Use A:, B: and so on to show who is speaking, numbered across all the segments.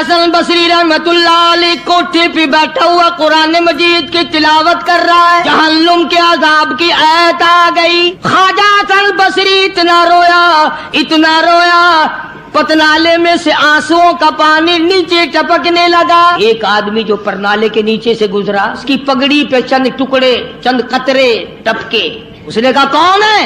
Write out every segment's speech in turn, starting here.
A: حسن بصری رحمتullah علیہ کوٹھے پہ بیٹھا ہوا قرآن مجید کی تلاوت کر رہا ہے، جہنم کے عذاب کی آیت آ گئی۔ خواجہ حسن بصری اتنا رویا پتنالے میں سے آنسوؤں کا پانی نیچے ٹپکنے لگا۔ ایک آدمی جو پرنالے کے نیچے سے گزرا، اس کی پگڑی پہ چند ٹکڑے، چند قطرے ٹپکے۔ اس نے کہا کون ہے؟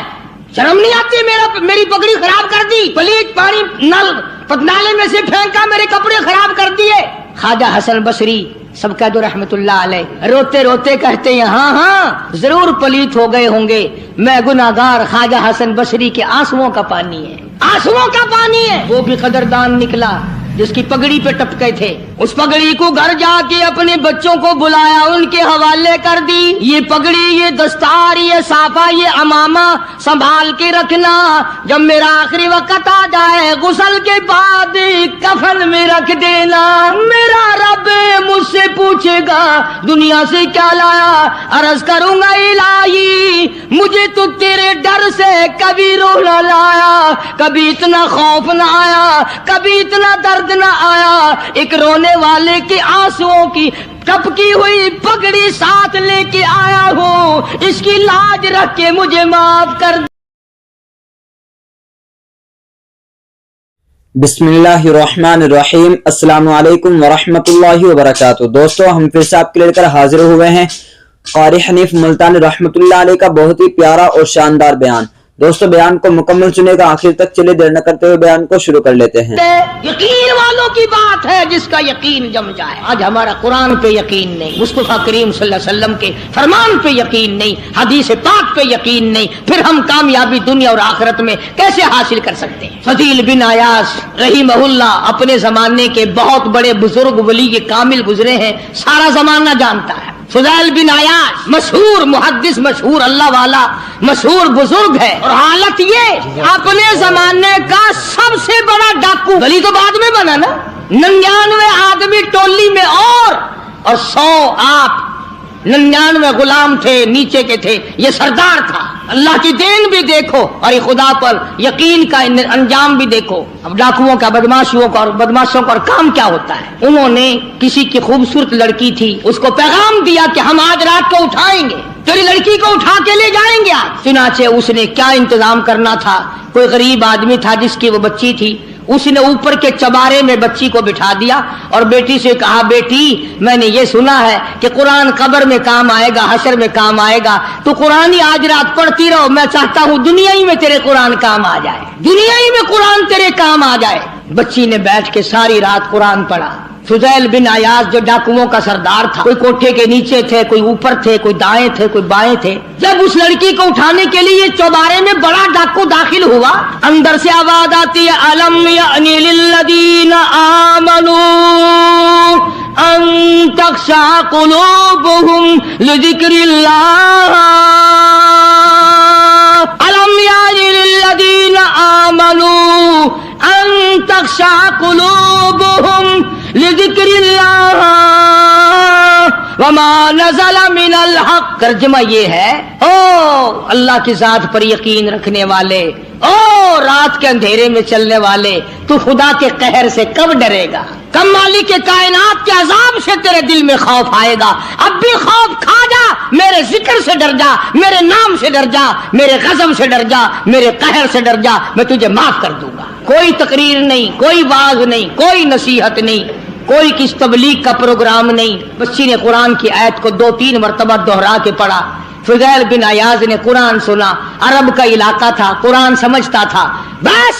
A: شرم نہیں آتی؟ میری پگڑی خراب کر دی، پلیت پانی نل پتنالے میں سے پھینکا، میرے کپڑے خراب کر دیے۔ خواجہ حسن بصری سب کہہ دو رحمت اللہ علیہ، روتے روتے کہتے ہیں ہاں ضرور پلیت ہو گئے ہوں گے، میں گناہگار خواجہ حسن بصری کے آنسوؤں کا پانی ہے، آنسوؤں کا پانی ہے۔ وہ بھی قدردان نکلا جس کی پگڑی پہ ٹپکے تھے، اس پگڑی کو گھر جا کے اپنے بچوں کو بلایا، ان کے حوالے کر دی، یہ پگڑی، یہ دستار، یہ صافہ، یہ امامہ سنبھال کے رکھنا، جب میرا آخری وقت آ جائے غسل کے بعد کفن میں رکھ دینا، میرا رب مجھ سے پوچھے گا دنیا سے کیا لایا، عرض کروں گا الہی مجھے تو تیرے ڈر سے کبھی روح نہ لایا، کبھی اتنا خوف نہ آیا، کبھی اتنا درد نہ آیا، ایک رونے والے کے آنسوؤں کی ٹپکی ہوئی پگڑی ساتھ لے کے آیا ہوں، اس کی لاج رکھ کے مجھے معاف کر۔
B: بسم اللہ الرحمن الرحیم، السلام علیکم ورحمۃ اللہ وبرکاتہ۔ دوستو ہم پھر سے آپ کے لے کر حاضر ہوئے ہیں قاری حنیف ملتانی رحمۃ اللہ علیہ کا بہت ہی پیارا اور شاندار بیان۔ دوستو بیان کو مکمل سنے گا، آخر تک چلے، دیر نہ کرتے ہوئے بیان کو شروع کر لیتے ہیں۔
A: یقین والوں کی بات ہے جس کا یقین جم جائے۔ آج ہمارا قرآن پہ یقین نہیں، مصطفیٰ کریم صلی اللہ علیہ وسلم کے فرمان پہ یقین نہیں، حدیث پاک پہ یقین نہیں، پھر ہم کامیابی دنیا اور آخرت میں کیسے حاصل کر سکتے ہیں؟ فضیل بن عیاض رحمہ اللہ اپنے زمانے کے بہت بڑے بزرگ ولی کے کامل گزرے ہیں، سارا زمانہ جانتا ہے۔ فضیل بن عیاض مشہور محدث، مشہور اللہ والا، مشہور بزرگ ہے، اور حالت یہ اپنے زمانے کا سب سے بڑا ڈاکو، ولی تو بعد میں بنا نا، 99 آدمی ٹولی میں اور 100 آپ، 99 غلام تھے نیچے کے تھے، یہ سردار تھا۔ اللہ کی دین بھی دیکھو اور یہ خدا پر یقین کا انجام بھی دیکھو۔ اب ڈاکوؤں کا، بدماشوں کا اور کام کیا ہوتا ہے؟ انہوں نے کسی کی خوبصورت لڑکی تھی، اس کو پیغام دیا کہ ہم آج رات کو اٹھائیں گے، تیری لڑکی کو اٹھا کے لے جائیں گے آج۔ چنانچہ اس نے کیا انتظام کرنا تھا، کوئی غریب آدمی تھا جس کی وہ بچی تھی، اس نے اوپر کے چبارے میں بچی کو بٹھا دیا اور بیٹی سے کہا بیٹی میں نے یہ سنا ہے کہ قرآن قبر میں کام آئے گا، حشر میں کام آئے گا، تو قرآن ہی آج رات پڑھتی رہو، میں چاہتا ہوں دنیا ہی میں تیرے قرآن کام آ جائے، دنیا ہی میں قرآن تیرے کام آ جائے۔ بچی نے بیٹھ کے ساری رات قرآن پڑھا۔ فضیل بن عیاض جو ڈاکوؤں کا سردار تھا، کوئی کوٹھے کے نیچے تھے، کوئی اوپر تھے، کوئی دائیں تھے، کوئی بائیں تھے، جب اس لڑکی کو اٹھانے کے لیے چوبارے میں بڑا ڈاکو داخل ہوا، اندر سے آواز آتی ہے الم یأنی للذین آمنوا ان تخشع قلوبهم لذکر اللہ، الم یأنی للذین آمنوا ان تخشع قلوبهم لذکر اللہ وما نزل من الحق۔ ترجمہ یہ ہے او اللہ کی ذات پر یقین رکھنے والے، او رات کے اندھیرے میں چلنے والے، تو خدا کے قہر سے کب ڈرے گا؟ کب مالک کے کائنات کے عذاب سے تیرے دل میں خوف آئے گا؟ اب بھی خوف کھا جا، میرے ذکر سے ڈر جا، میرے نام سے ڈر جا، میرے غضب سے ڈر جا، میرے قہر سے ڈر جا، میں تجھے معاف کر دوں گا۔ کوئی تقریر نہیں، کوئی واعظ نہیں، کوئی نصیحت نہیں، کوئی کس تبلیغ کا پروگرام نہیں۔ بچی نے قرآن کی آیت کو 2-3 مرتبہ دہرا کے پڑھا۔ فضیل بن عیاض نے قرآن سنا، عرب کا علاقہ تھا، قرآن سمجھتا تھا، بس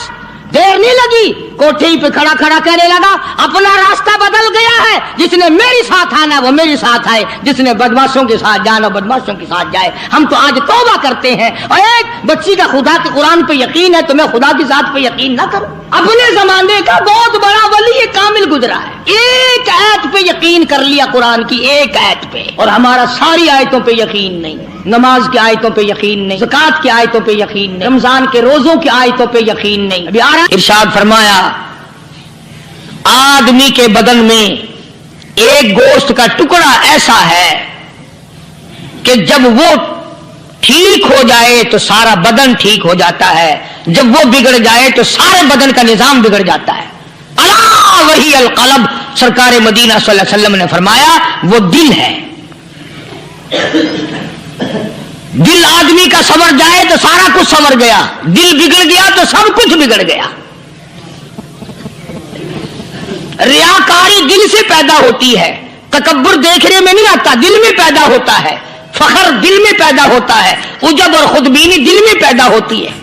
A: دیر نہیں لگی، کوٹھی پہ کھڑا کہنے لگا اپنا راستہ بدل گیا ہے، جس نے میری ساتھ آنا وہ میری ساتھ آئے، جس نے بدماشوں کے ساتھ جانا بدماشوں کے ساتھ جائے۔ ہم تو آج توبہ کرتے ہیں، اور ایک بچی کا خدا کے قرآن پہ یقین ہے تو میں خدا کی ذات پہ یقین نہ کروں؟ اپنے زمانے کا بہت بڑا ولی کامل گزرا ہے، ایک آیت پہ یقین کر لیا، قرآن کی ایک آیت پہ، اور ہمارا ساری آیتوں پہ یقین نہیں، نماز کی آیتوں پہ یقین نہیں، زکوٰۃ کی آیتوں پہ یقین نہیں، رمضان کے روزوں کی آیتوں پہ یقین نہیں۔ ابھی ارشاد فرمایا آدمی کے بدن میں ایک گوشت کا ٹکڑا ایسا ہے کہ جب وہ ٹھیک ہو جائے تو سارا بدن ٹھیک ہو جاتا ہے، جب وہ بگڑ جائے تو سارے بدن کا نظام بگڑ جاتا ہے۔ الا وہی القلب، सरकार मदीना सल्लल्लाहु अलैहि वसल्लम ने फरमाया वो दिल है। दिल आदमी का संवर जाए तो सारा कुछ संवर गया, दिल बिगड़ गया तो सब कुछ बिगड़ गया। रियाकारी दिल से पैदा होती है, तकब्बुर देखने में नहीं आता, दिल में पैदा होता है। फखर दिल में पैदा होता है, उजब और खुदबीनी दिल में पैदा होती है।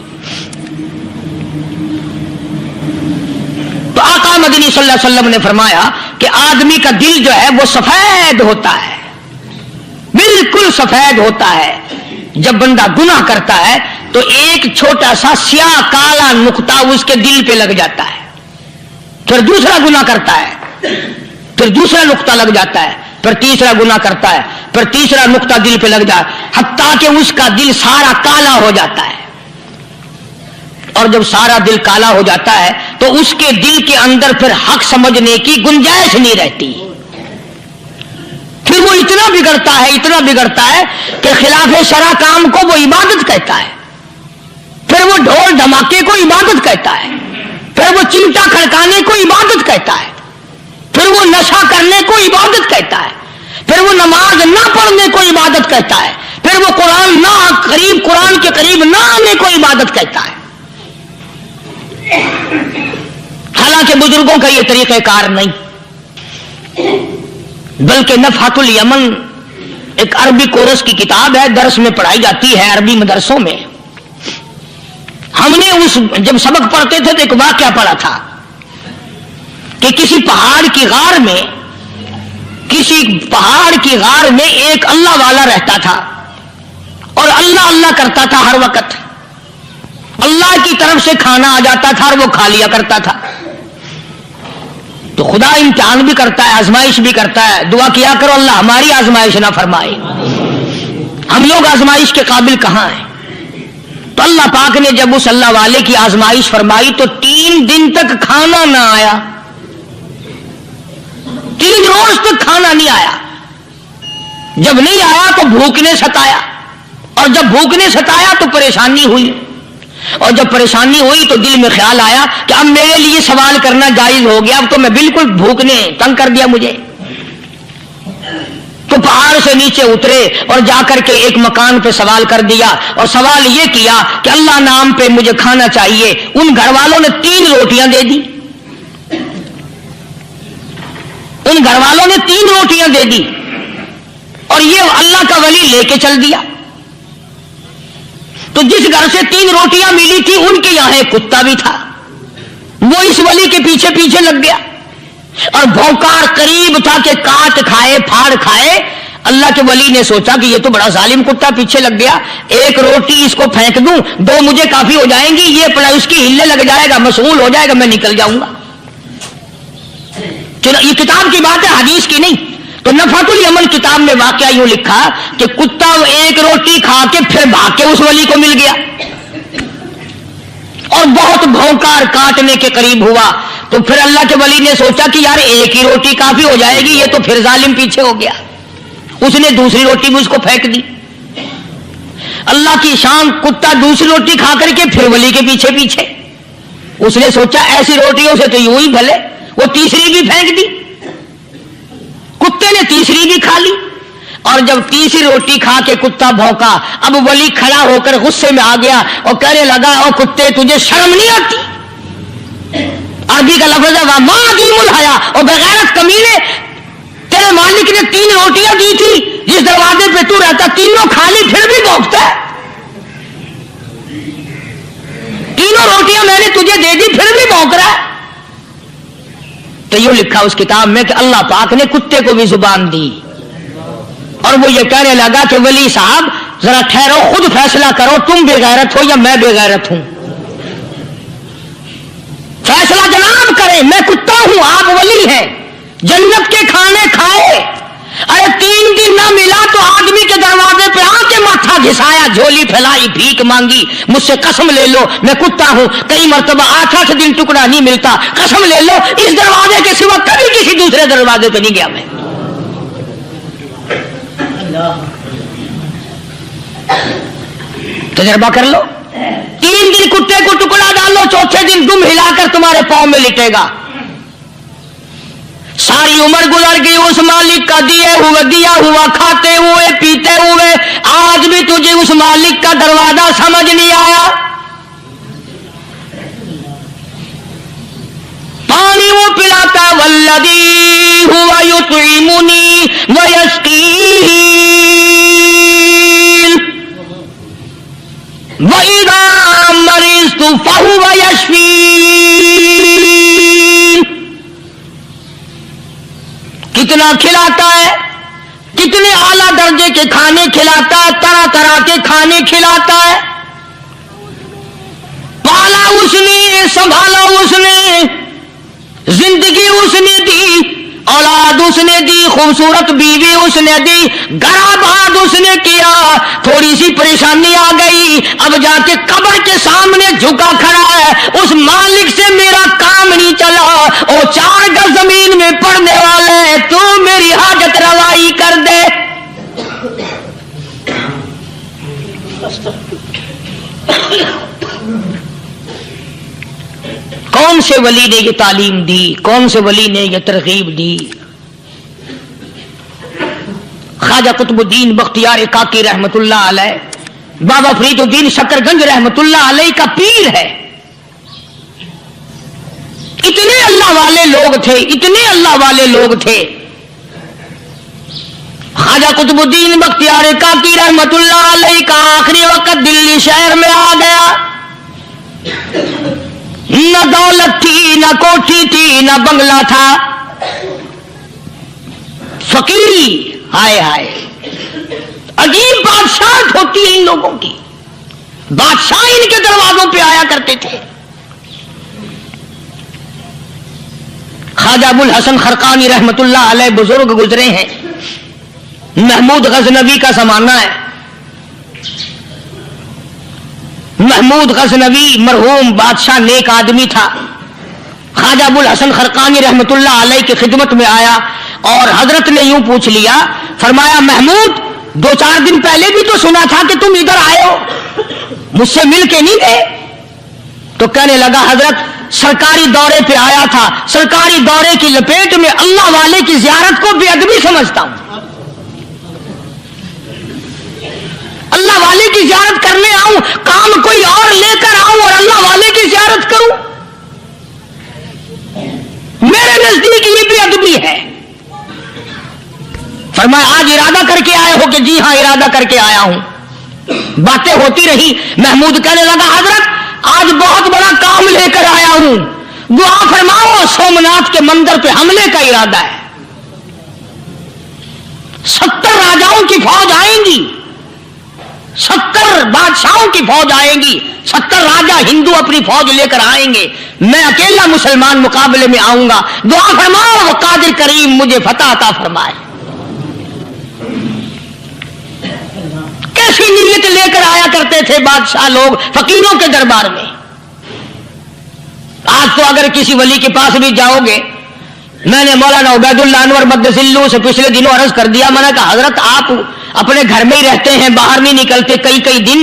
A: तो आका मदनी सल्लल्लाहु अलैहि वसल्लम ने फरमाया कि आदमी का दिल जो है वो सफेद होता है, बिल्कुल सफेद होता है। जब बंदा गुनाह करता है तो एक छोटा सा स्याह काला नुक्ता उसके दिल पे लग जाता है, फिर दूसरा गुनाह करता है, फिर दूसरा नुक्ता लग जाता है, फिर तीसरा गुनाह करता है, फिर तीसरा नुक्ता दिल पे लग जाता है, हत्ता कि उसका दिल सारा काला हो जाता है। और जब सारा दिल काला हो जाता है तो उसके दिल के अंदर फिर हक समझने की गुंजाइश नहीं रहती। फिर वो इतना बिगड़ता है कि खिलाफ शरा काम को वो इबादत कहता है, फिर वो ढोल धमाके को इबादत कहता है, फिर वो चिमटा खड़काने को इबादत कहता है, फिर वो नशा करने को इबादत कहता है, फिर वो नमाज ना पढ़ने को इबादत कहता है, फिर वो कुरान के करीब ना आने को इबादत कहता है। हालांकि बुजुर्गों का ये तरीक़ेकार नहीं, बल्कि नफ़हतुल यमन एक अरबी कोर्स की किताब है, दर्स में पढ़ाई जाती है अरबी मदरसों में। हमने जब सबक पढ़ते थे तो एक वाक़या पढ़ा था कि किसी पहाड़ की गार में एक अल्लाह वाला रहता था और अल्लाह अल्लाह करता था हर वक्त। अल्लाह की तरफ से खाना आ जाता था और वो खा लिया करता था। तो खुदा इम्तिहान भी करता है, आजमाइश भी करता है। दुआ किया करो अल्लाह हमारी आजमाइश ना फरमाए, हम लोग आजमाइश के काबिल कहां हैं। तो अल्लाह पाक ने जब उस अल्लाह वाले की आजमाइश फरमाई तो 3 दिन तक खाना ना आया, 3 रोज तक खाना नहीं आया। जब नहीं आया तो भूख ने सताया, और जब भूख ने सताया तो परेशानी हुई, और जब परेशानी हुई तो दिल में ख्याल आया कि अब मेरे लिए सवाल करना जायज हो गया, अब तो मैं बिल्कुल भूख ने तंग कर दिया मुझे। तो पहाड़ से नीचे उतरे और जाकर के एक मकान पे सवाल कर दिया, और सवाल ये किया कि अल्लाह नाम पे मुझे खाना चाहिए। उन घर वालों ने 3 रोटियां दे दी, उन घर वालों ने 3 रोटियां दे दी, और ये अल्लाह का वली लेके चल दिया। तो जिस घर से 3 रोटियां मिली थी उनके यहां एक कुत्ता भी था, वो इस वली के पीछे पीछे लग गया और भौंकार करीब था कि काट खाए फाड़ खाए। अल्लाह के वली ने सोचा कि ये तो बड़ा जालिम कुत्ता पीछे लग गया, एक रोटी इसको फेंक दूं, 2 मुझे काफी हो जाएंगी, ये पड़ा उसकी हिलने लग जाएगा, मशगूल हो जाएगा, मैं निकल जाऊंगा। चलो ये किताब की बात है, हदीस की नहीं। तो नफ़हतुल यमन किताब में वाकया यूं लिखा कि कुत्ता एक रोटी खा के फिर भाग के उस वली को मिल गया और बहुत भौंकार काटने के करीब हुआ। तो फिर अल्लाह के वली ने सोचा कि यार एक ही रोटी काफी हो जाएगी, ये तो फिर जालिम पीछे हो गया। उसने दूसरी रोटी भी उसको फेंक दी। अल्लाह की शान, कुत्ता दूसरी रोटी खा करके फिर वली के पीछे पीछे। उसने सोचा ऐसी रोटियों से तो यूं ही भले, वो तीसरी भी फेंक दी। कुत्ते ने तीसरी भी खा ली, और जब तीसरी रोटी खा के कुत्ता भौंका, अब वली खड़ा होकर गुस्से में आ गया और कहने लगा, ओ कुत्ते तुझे शर्म नहीं आती? अरबी का लफ्ज है वामादीमुल हया, और बेगैरत कमीने, तेरे मालिक ने 3 रोटियां दी थी, जिस दरवाजे पे तू रहता तीनों खाली फिर भी भौंकता है। 3 रोटियां मैंने तुझे दे दी फिर भी भौंक रहा है। तो यूं लिखा उस किताब में कि अल्लाह पाक ने कुत्ते को भी जुबान दी, और वो ये कहने लगा कि वली साहब जरा ठहरो, खुद फैसला करो, तुम बेगैरत हो या मैं बेगैरत हूं। फैसला जनाब करें, मैं कुत्ता हूं, आप वली हैं, जन्नत के खाने खाए। अरे 3 दिन ना मिला तो आदमी के दरवाजे पे आके माथा घिसाया, झोली फैलाई, भीख मांगी, मुझसे कसम ले लो मैं कुत्ता हूं। कई मर्तबा 8 दिन टुकड़ा नहीं मिलता, कसम ले लो इस दरवाजे के सिवा कभी किसी दूसरे दरवाजे पे नहीं गया मैं। तजर्बा कर लो, 3 दिन कुत्ते को टुकड़ा डालो, चौथे दिन दुम हिलाकर तुम्हारे पांव में लिटेगा। सारी उम्र गुजर गई, उस मालिक का दिया हुआ खाते हुए पीते हुए आज भी तुझे उस मालिक का दरवाजा समझ नहीं आया। पानी वो पिलाता, वल्लदी हुआ युतइमुनी व यस्कीन व इज़ा मरिज़तु फहुव यशफीन। कितना खिलाता है, कितने आला दर्जे के खाने खिलाता है, तरह तरह के खाने खिलाता है। पाला उसने, संभाला उसने, जिंदगी उसने दी, औलाद उसने दी, खूबसूरत बीवी उसने दी, गराबाद उसने किया। थोड़ी सी परेशानी आ गई, अब जाके कब्र के सामने झुका खड़ा है, उस मालिक से मेरा काम नहीं चला, और 4 गज जमीन में पड़ने वाले, तू मेरी हाजत रवाई कर दे। कौन से वली ने ये तालीम दी, कौन से वली ने ये तरगीब दी? ख्वाजा कुतुबुद्दीन बख्तियार काकी रहमतुल्लाह अलैह, बाबा फरीदुद्दीन शकरगंज रहमतुल्लाह अलैह का पीर है। इतने अल्लाह वाले लोग थे, इतने अल्लाह वाले लोग थे। ख्वाजा कुतुबुद्दीन बख्तियार काकी रहमतुल्लाह अलैह का आखिरी वक्त दिल्ली शहर में आ गया। न दौलत थी, न कोठी थी, न बंगला था, फकीरी। हाय हाय, अजीब बादशाह होती है इन लोगों की। बादशाह इनके दरवाजों पे आया करते थे। ख्वाजा अबुल हसन खरकानी रहमतुल्लाह अलैह बुजुर्ग गुजरे हैं। महमूद गजनवी का जमाना है। महमूद गजनवी मरहूम बादशाह नेक आदमी था। ख्वाजा अबुल हसन खरकानी रहमतुल्लाह अलैह की खिदमत में आया और हजरत ने यूं पूछ लिया, फरमाया महमूद 2-4 दिन पहले भी तो सुना था कि तुम इधर आए हो, मुझसे मिल के नहीं गए? तो कहने लगा हजरत सरकारी दौरे पे आया था, सरकारी दौरे की लपेट में अल्लाह वाले की जियारत को बेअदबी समझता हूं। अल्लाह वाले की जियारत करने आऊं, काम कोई और लेकर आऊं और अल्लाह वाले की जियारत करूं, मेरे नजदीक ये बेअदबी है। फरमाया आज इरादा करके आए हो? कि जी हां इरादा करके आया हूं। बातें होती रही। महमूद कहने लगा हजरत आज बहुत बड़ा काम लेकर आया हूं, दुआ फरमाओ। सोमनाथ के मंदिर पे हमले का इरादा है। 70 राजाओं की फौज आएंगी, 70 बादशाहों की फौज आएंगी, 70 राजा हिंदू अपनी फौज लेकर आएंगे, मैं अकेला मुसलमान मुकाबले में आऊंगा। दुआ फरमाओ कादिर करीम मुझे फतह अता फरमाए। कैसी नीयत लेकर आया करते थे बादशाह लोग फकीरों के दरबार में। आज तो अगर किसी वली के पास भी जाओगे, मैंने मौलाना उबैदुल्लाह अनवर मद्दसिल्लू से पिछले दिनों अर्ज कर दिया, मैंने कहा हजरत आप अपने घर में ही रहते हैं, बाहर नहीं निकलते, कई कई दिन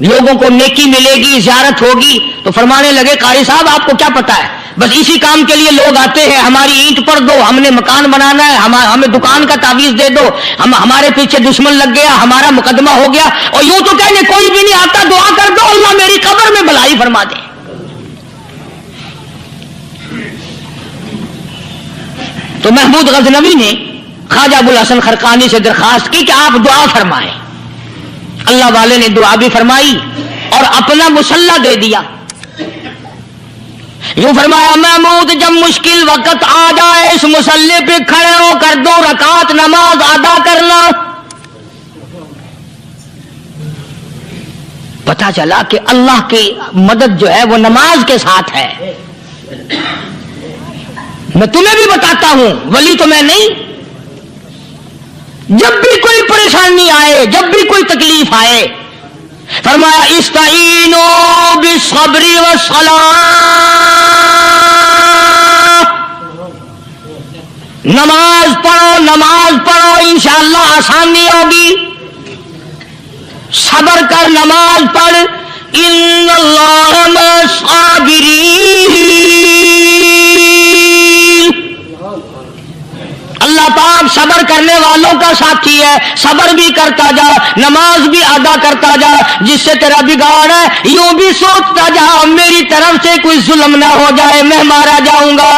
A: लोगों को नेकी मिलेगी, ज़ियारत होगी। तो फरमाने लगे कारी साहब आपको क्या पता है, बस इसी काम के लिए लोग आते हैं, हमारी ईंट पर दो, हमने मकान बनाना है, हमें दुकान का तावीज दे दो, हमारे पीछे दुश्मन लग गया, हमारा मुकदमा हो गया, और यूं तो कहने कोई भी नहीं आता, दुआ कर दो अल्लाह मेरी कब्र में भलाई फरमा दे। तो महमूद गजनवी ने ख्वाजा अबुल हसन खरकानी से दरखास्त की कि आप दुआ फरमाएं। अल्लाह वाले ने दुआ भी फरमाई और अपना मुसल्ला दे दिया। यूं फरमाया महमूद जब मुश्किल वक्त आ जाए इस मुसल्ले पे खड़े होकर 2 रकात नमाज अदा करना। पता चला कि अल्लाह की मदद जो है वो नमाज के साथ है। मैं तुम्हें भी बताता हूं, वली तो मैं नहीं। जब भी कोई परेशानी आए, जब भी कोई तकलीफ आए, फरमाया इस्ताईनो बिस्सब्री वस्सलाह, नमाज पढ़ो इंशाअल्लाह आसानी होगी। सब्र कर, नमाज पढ़। इन्नल्लाह मस्साबिरीन, सबर करने वालों का साथी है, सबर भी करता जा, नमाज भी अदा करता जा, जिससे तेरा बिगाड़ है यूं भी सोचता जा मेरी तरफ से कोई जुल्म ना हो जाए, मैं मारा जाऊंगा।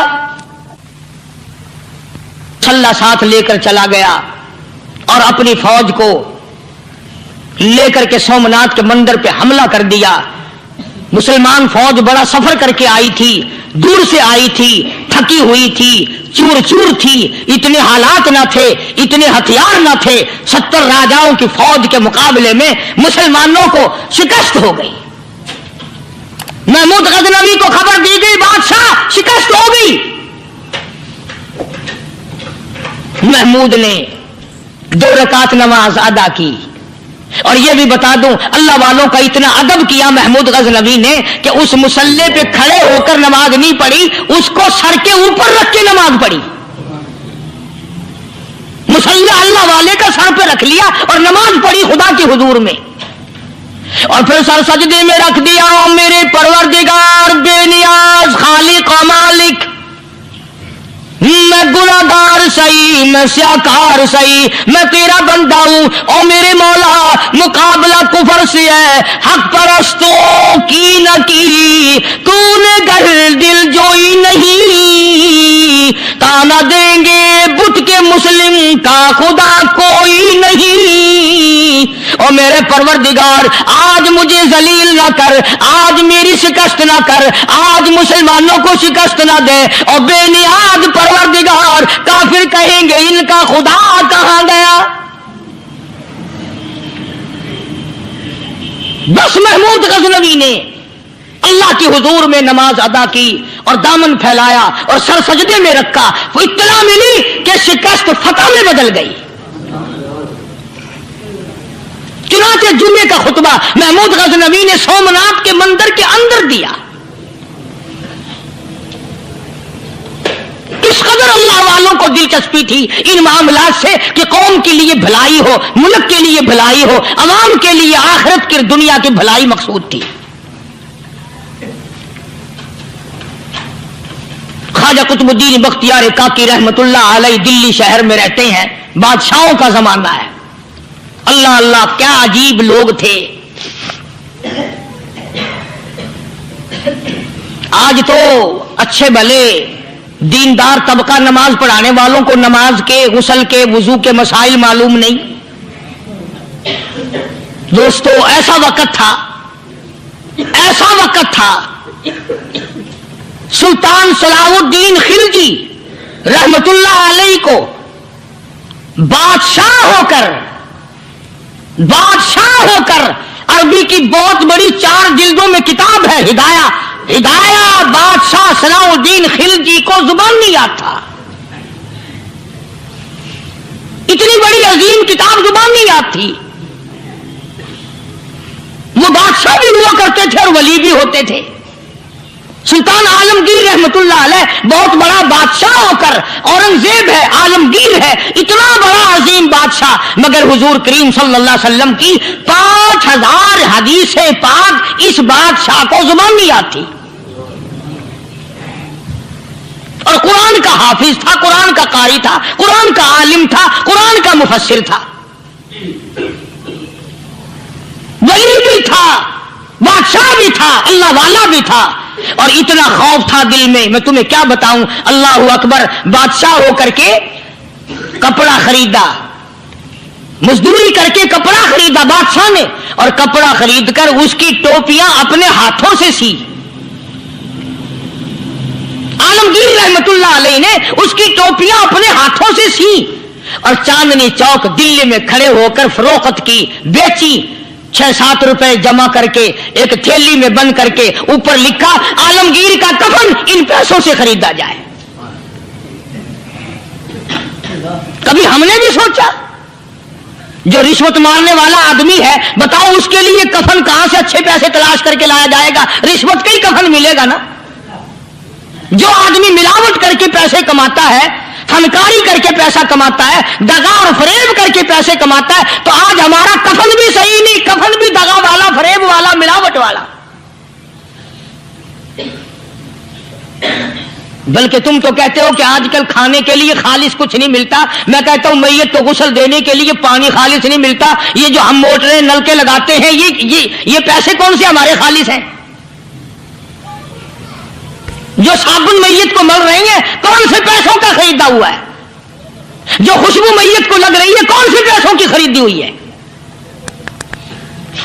A: सल्ला साथ लेकर चला गया और अपनी फौज को लेकर के सोमनाथ के मंदिर पे हमला कर दिया। मुसलमान फौज बड़ा सफर करके आई थी, दूर से आई थी, थकी हुई थी, चूर चूर थी, इतने हालात ना थे, इतने हथियार ना थे। 70 राजाओं की फौज के मुकाबले में मुसलमानों को शिकस्त हो गई। महमूद गजनवी को खबर दी गई बादशाह शिकस्त हो गई। महमूद ने 2 रकात नमाज अदा की। और यह भी बता दूं, अल्लाह वालों का इतना अदब किया महमूद गजनवी ने कि उस मुसल्ले पे खड़े होकर नमाज नहीं पढ़ी, उसको सर के ऊपर रख के नमाज पढ़ी। मुसल्ला अल्लाह वाले का सर पे रख लिया और नमाज पढ़ी खुदा के हुजूर में, और फिर सर सजदे में रख दिया। मेरे परवरदिगार बेनियाज खालिक व मालिक, मैं गुनाहगार सही, मैं स्याकार सही, मैं तेरा बंदा हूं। और मेरे मौला मुकाबला कुफर से है, हक परस्तों की न की तूने घर दिल जोई नहीं, ताना देंगे बुत के मुस्लिम का खुदा कोई नहीं। और मेरे परवरदिगार आज मुझे जलील ना कर, आज मेरी शिकस्त ना कर, आज मुसलमानों को शिकस्त ना दे। और बेनियाज परवरदिगार काफिर कहेंगे इनका खुदा कहां गया। बस महमूद गजनवी ने अल्लाह के हुजूर में नमाज अदा की और दामन फैलाया और सर सजदे में रखा। वो इत्तला मिली कि शिकस्त फतह में बदल गई। चुनाचे जुमे का खुतबा महमूद गजनवी ने सोमनाथ के मंदिर के अंदर दिया। इस कदर अल्लाह वालों को दिलचस्पी थी इन मामलात से कि कौम के लिए भलाई हो, मुल्क के लिए भलाई हो, अवाम के लिए आखिरत की दुनिया की भलाई मकसूद थी। ख्वाजा कुतुबुद्दीन बख्तियार काकी रहमतुल्लाह अलैह दिल्ली शहर में रहते हैं। बादशाहों का जमाना है। अल्लाह अल्लाह क्या अजीब लोग थे। आज तो अच्छे भले दीनदार तबका नमाज पढ़ाने वालों को नमाज के, गुस्ल के, वुजू के मसाइल मालूम नहीं। दोस्तों ऐसा वक्त था, ऐसा वक्त था, सुल्तान सलाहुद्दीन खिलजी रहमतुल्लाह अलैह को बादशाह होकर अरबी की बहुत बड़ी 4 जिल्दों में किताब है हिदाया। हिदाया बादशाह सलाहुद्दीन खिलजी को जुबान नहीं आता। इतनी बड़ी अजीम किताब जुबान नहीं आती। वो बादशाह भी हुआ करते थे और वली भी होते थे। सुल्तान आलमगीर रहमतुल्लाह अलैह बहुत बड़ा बादशाह होकर, औरंगजेब है, आलमगीर है, इतना बड़ा अजीम बादशाह, मगर हुजूर करीम सल्लल्लाहु अलैहि वसल्लम की 5000 हदीसें पाक इस बादशाह को जुबान नहीं आती। और कुरान का हाफिज था, कुरान का कारी था, कुरान का आलिम था, कुरान का मुफस्सिर था, वली भी था, बादशाह भी था, अल्लाह वाला भी था। और इतना खौफ था दिल में, मैं तुम्हें क्या बताऊं। अल्लाह अकबर, बादशाह होकर के कपड़ा खरीदा, मजदूरी करके कपड़ा खरीदा बादशाह ने, और कपड़ा खरीदकर उसकी टोपियां अपने हाथों से सी। आलमगीर रहमतुल्लाह अलैह ने उसकी टोपियां अपने हाथों से सी और चांदनी चौक दिल्ली में खड़े होकर फरोख्त की, बेची। 6-7 रुपए जमा करके एक थैली में बंद करके ऊपर लिखा आलमगीर का कफन इन पैसों से खरीदा जाए। कभी हमने भी सोचा जो रिश्वत मारने वाला आदमी है, बताओ उसके लिए कफन कहां से अच्छे पैसे तलाश करके लाया जाएगा। रिश्वत का ही कफन मिलेगा ना। जो आदमी मिलावट करके पैसे कमाता है, फनकारी करके पैसा कमाता है, दगा और फरेब करके पैसे कमाता है, तो आज हमारा कफन भी सही नहीं, कफन भी दगा वाला, फरेब वाला, मिलावट वाला। बल्कि तुम तो कहते हो कि आजकल खाने के लिए खालिस कुछ नहीं मिलता। मैं कहता हूं मैयत को गुस्ल देने के लिए पानी खालिस नहीं मिलता। ये जो हम मोटरें नलके लगाते हैं ये पैसे कौन से हमारे खालिस हैं? जो साबुन मैयत को मल रही है कौन से पैसों का खरीदा हुआ है? जो खुशबू मैयत को लग रही है कौन से पैसों की खरीदी हुई है?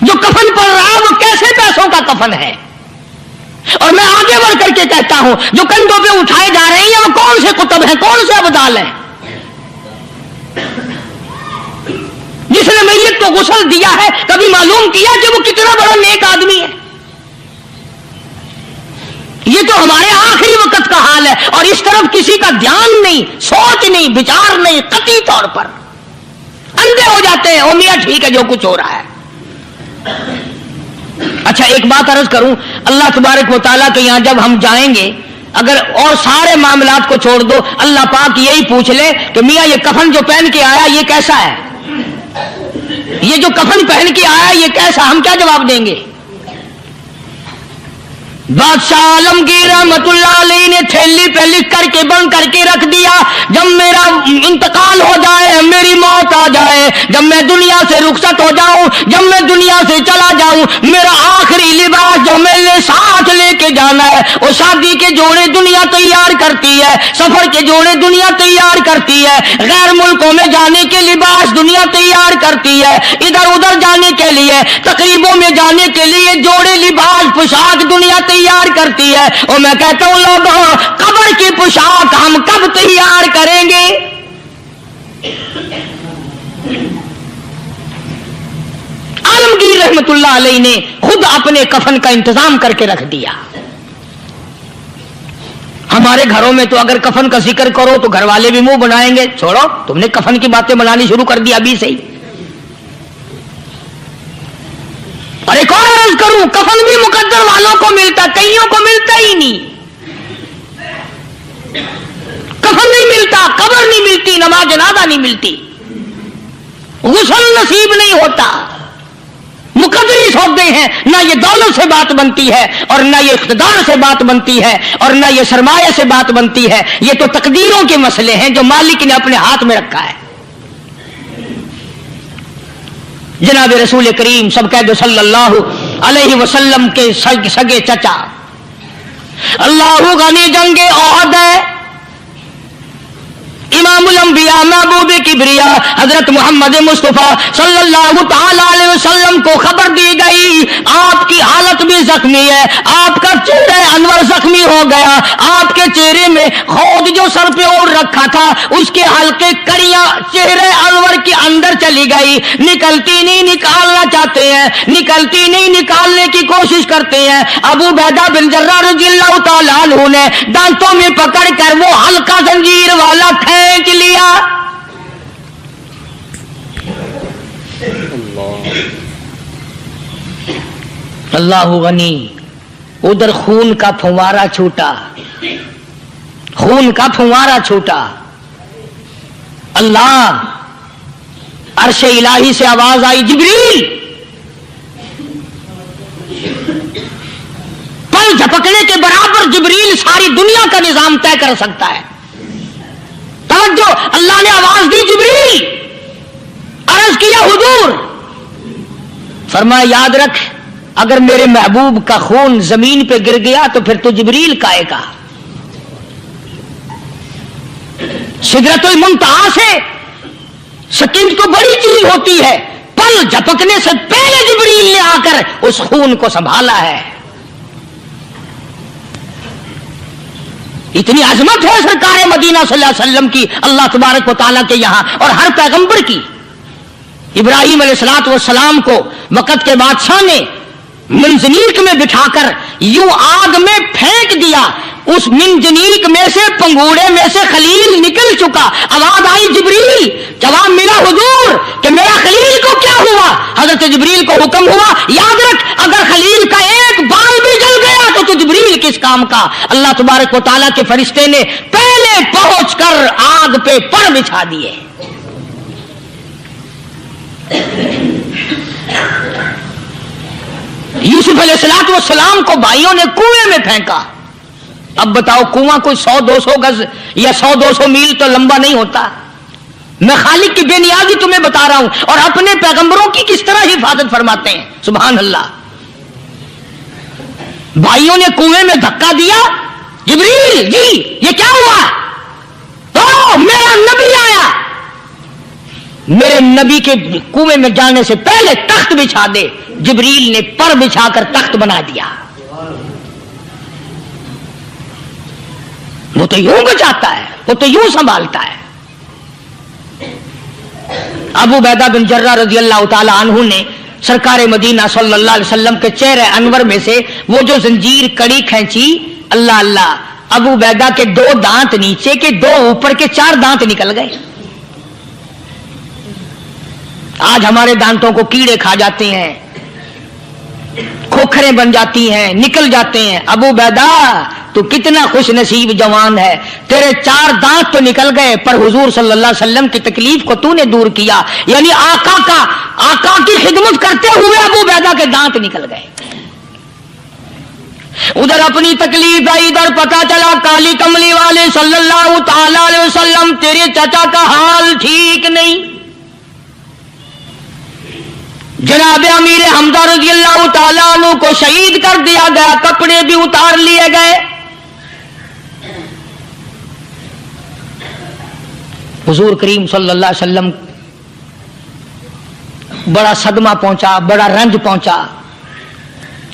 A: जो कफन पड़ रहा है वो कैसे पैसों का कफन है? और मैं आगे बढ़ करके कहता हूं जो कंधों पे उठाए जा रहे हैं वो कौन से कुतुब हैं, कौन से अबदाल हैं? जिसने मैयत को गुस्ल दिया है कभी मालूम किया कि वो कितना बड़ा नेक आदमी है? ये तो हमारे आखिरी वक्त का हाल है और इस तरफ किसी का ध्यान नहीं, सोच नहीं, विचार नहीं, कतई तौर पर अंधे हो जाते हैं। ओ मियां ठीक है जो कुछ हो रहा है। अच्छा एक बात अर्ज करूं, अल्लाह तबारक व तआला के यहां जब हम जाएंगे, अगर और सारे मामलात को छोड़ दो, अल्लाह पाक यही पूछ ले कि मियां ये कफन जो पहन के आया ये कैसा है? ये जो कफन पहन के आया ये कैसा? हम क्या जवाब देंगे? बादशाह आलमगीर रहमतुल्लाह अलैह ने थैली पे लिख करके बंद करके रख दिया, जब मेरा इंतकाल हो जाए, मेरी मौत आ जाए, जब मैं दुनिया से रुखसत हो जाऊं, जब मैं दुनिया से चला जाऊं, मेरा आखिरी लिबास जो मैंने साथ लेके जाना है, वो शादी के जोड़े दुनिया तैयार करती है, सफर के जोड़े दुनिया तैयार करती है, गैर मुल्कों में जाने के लिबास दुनिया तैयार करती है, इधर उधर जाने के लिए, तकरीबों में जाने के लिए जोड़े लिबास पोशाक दुनिया तैयार करती है। और मैं कहता हूं लोगों, कब्र की पोशाक हम कब तैयार करेंगे? आलमगीर रहमतुल्लाह अलैह ने खुद अपने कफन का इंतजाम करके रख दिया। हमारे घरों में तो अगर कफन का जिक्र करो तो घर वाले भी मुंह बनाएंगे, छोड़ो तुमने कफन की बातें बनानी शुरू कर दी अभी से ही। और एक और अर्ज करूं, कफन भी मुकद्दर वालों को मिलता, कईयों को मिलता ही नहीं। कफन नहीं मिलता, कब्र नहीं मिलती, नमाज जनाजा नहीं मिलती, गुस्ल नसीब नहीं होता। मुकद्दरी सौदे हैं, ना ये दौलत से बात बनती है और ना ये इख्तिदार से बात बनती है और ना ये सरमाया से बात बनती है। ये तो तकदीरों के मसले हैं जो मालिक ने अपने हाथ में रखा है। जनाब रसूल करीम सब कह दो सल्लल्लाहु अलैहि वसल्लम के सगे चचा अल्लाह गनी जंगे ओहद है, इमामुल अंबिया महबूब किबरिया हजरत मोहम्मद मुस्तफा सल्लल्लाहु तआला अलैहि वसल्लम को खबर दी गई आपकी हालत भी जख्मी है, आपका चेहरा अनवर जख्मी हो गया, आपके चेहरे में खौद जो सर पे ओढ़ रखा था उसके हल्के कड़ियां चेहरे अनवर के अंदर चली गई, निकलती नहीं, निकालना चाहते हैं, निकलती नहीं, निकालने की कोशिश करते हैं। अबू बैदा बिन जर्राह रज़ियल्लाहु तआला अन्हु ने दांतों में पकड़ कर वो हल्का जंजीर वाला खींच लिया। अल्लाह गनी, उधर खून का फुवारा छूटा, खून का फुवारा छूटा। अल्लाह अर्श इलाही से आवाज आई, जिब्रील। पल झपकने के बराबर जिब्रील सारी दुनिया का निजाम तय कर सकता है। तवज्जो, अल्लाह ने आवाज दी, जिब्रील। अर्ज किया, हुजूर। फरमाया, याद रख अगर मेरे महबूब का खून जमीन पे गिर गया तो फिर तो जिब्रील का आएगा। सिदरतुल मुंतहा से सकीनत तो बड़ी चीज होती है, पल झपकने से पहले जिब्रील ने आकर उस खून को संभाला है। इतनी अजमत है सरकार मदीना सल्लल्लाहु अलैहि वसल्लम की, अल्लाह तबारक व तआला के यहां और हर पैगंबर की। इब्राहिम अलैहिस्सलातु वस्सलाम को वक़्त के बादशाह ने मंजनीक में बिठाकर यूं आग में फेंक दिया, उस मिंजनीक में से, पंगूड़े में से खलील निकल चुका। आवाज आई, जिब्रील। जवाब मिला, हुजूर कि मेरा खलील को क्या हुआ? हजरत जिब्रील को हुक्म हुआ, याद रख अगर खलील का एक बाल भी जल गया तो जिब्रील किस काम का? अल्लाह तबारक व तआला के फरिश्ते ने पहले पहुंचकर आग पे पर बिछा दिए। यूसुफ अलैहिस्सलातु वस्सलाम को भाइयों ने कुएं में फेंका, अब बताओ कुआं कोई 100-200 गज या 100-200 मील तो लंबा नहीं होता। मैं खालिक की बेनियाजी तुम्हें बता रहा हूं, और अपने पैगंबरों की किस तरह हिफाजत फरमाते हैं। सुभान अल्लाह। भाइयों ने कुएं में धक्का दिया, जिब्रील जी ये क्या हुआ? तो मेरा नबी आया। मेरे नबी के कुएं में जाने से पहले तख्त बिछा दे। जिब्रील ने पर बिछाकर तख्त बना दिया। वो तो यूं बचाता है, वो तो यूं संभालता है। अबू बैदा बिन जर्रा रजी अल्लाह ताला अन्हु ने सरकार मदीना सल्लल्लाहु अलैहि वसल्लम के चेहरे अनवर में से वो जो जंजीर कड़ी खींची, अल्लाह अल्लाह, अबू बैदा के 2 दांत नीचे के, 2 ऊपर के, 4 दांत निकल गए। आज हमारे दांतों को कीड़े खा जाते हैं, खोखरें बन जाती हैं, निकल जाते हैं। अबू बैदा तू कितना खुश नसीब जवान है, तेरे 4 दांत तो निकल गए, पर हुजूर सल्लल्लाहु अलैहि वसल्लम की तकलीफ को तूने दूर किया। यानी आका की खिदमत करते हुए अबू बैदा के दांत निकल गए। उधर अपनी तकलीफ आई, इधर पता चला काली कमली वाले सल्लल्लाहु ताला अलैहि वसल्लम तेरे चाचा का हाल ठीक नहीं। जनाब अमीर हमजा रज़ियल्लाहु ताला अन्हु को शहीद कर दिया गया, कपड़े भी उतार लिए गए। हुजूर करीम सल्लल्लाहु अलैहि वसल्लम बड़ा सदमा पहुंचा, बड़ा रंज पहुंचा।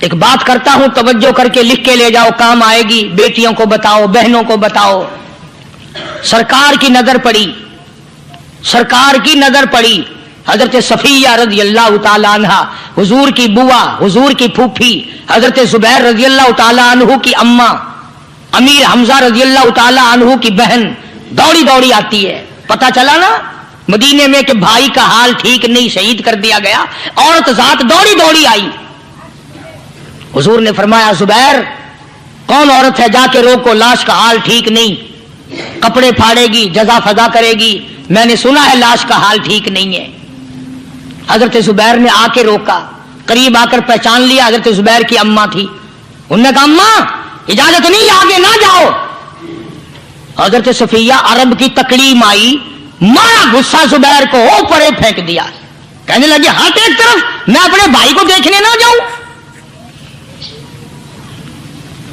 A: एक बात करता हूं, तवज्जो करके लिख के ले जाओ, काम आएगी। बेटियों को बताओ, बहनों को बताओ। सरकार की नजर पड़ी, सरकार की नजर पड़ी। हजरत सफिया रज़ी अल्लाह ताला अन्हा, हुजूर की बुआ, हुजूर की फूफी, हजरत जुबैर रज़ी अल्लाह ताला अन्हु की अम्मा, अमीर हमजा रज़ी अल्लाह ताला अन्हु की बहन दौड़ी दौड़ी आती है। पता चला ना मदीने में कि भाई का हाल ठीक नहीं, शहीद कर दिया गया। औरत जात दौड़ी दौड़ी आई। हुजूर ने फरमाया, जुबैर कौन औरत है, जाके रोको, लाश का हाल ठीक नहीं, कपड़े फाड़ेगी, जजा फजा करेगी। मैंने सुना है लाश का हाल ठीक नहीं है। हजरत जुबैर ने आके रोका, करीब आकर पहचान लिया, हजरत जुबैर की अम्मा थी। उन्होंने कहा, अम्मा इजाजत नहीं, आगे ना जाओ। हजरत सफिया अरब की तकलीम आई, मारा गुस्सा जुबैर को, ओ परे फेंक दिया। कहने लगी, हट एक तरफ, मैं अपने भाई को देखने ना जाऊं।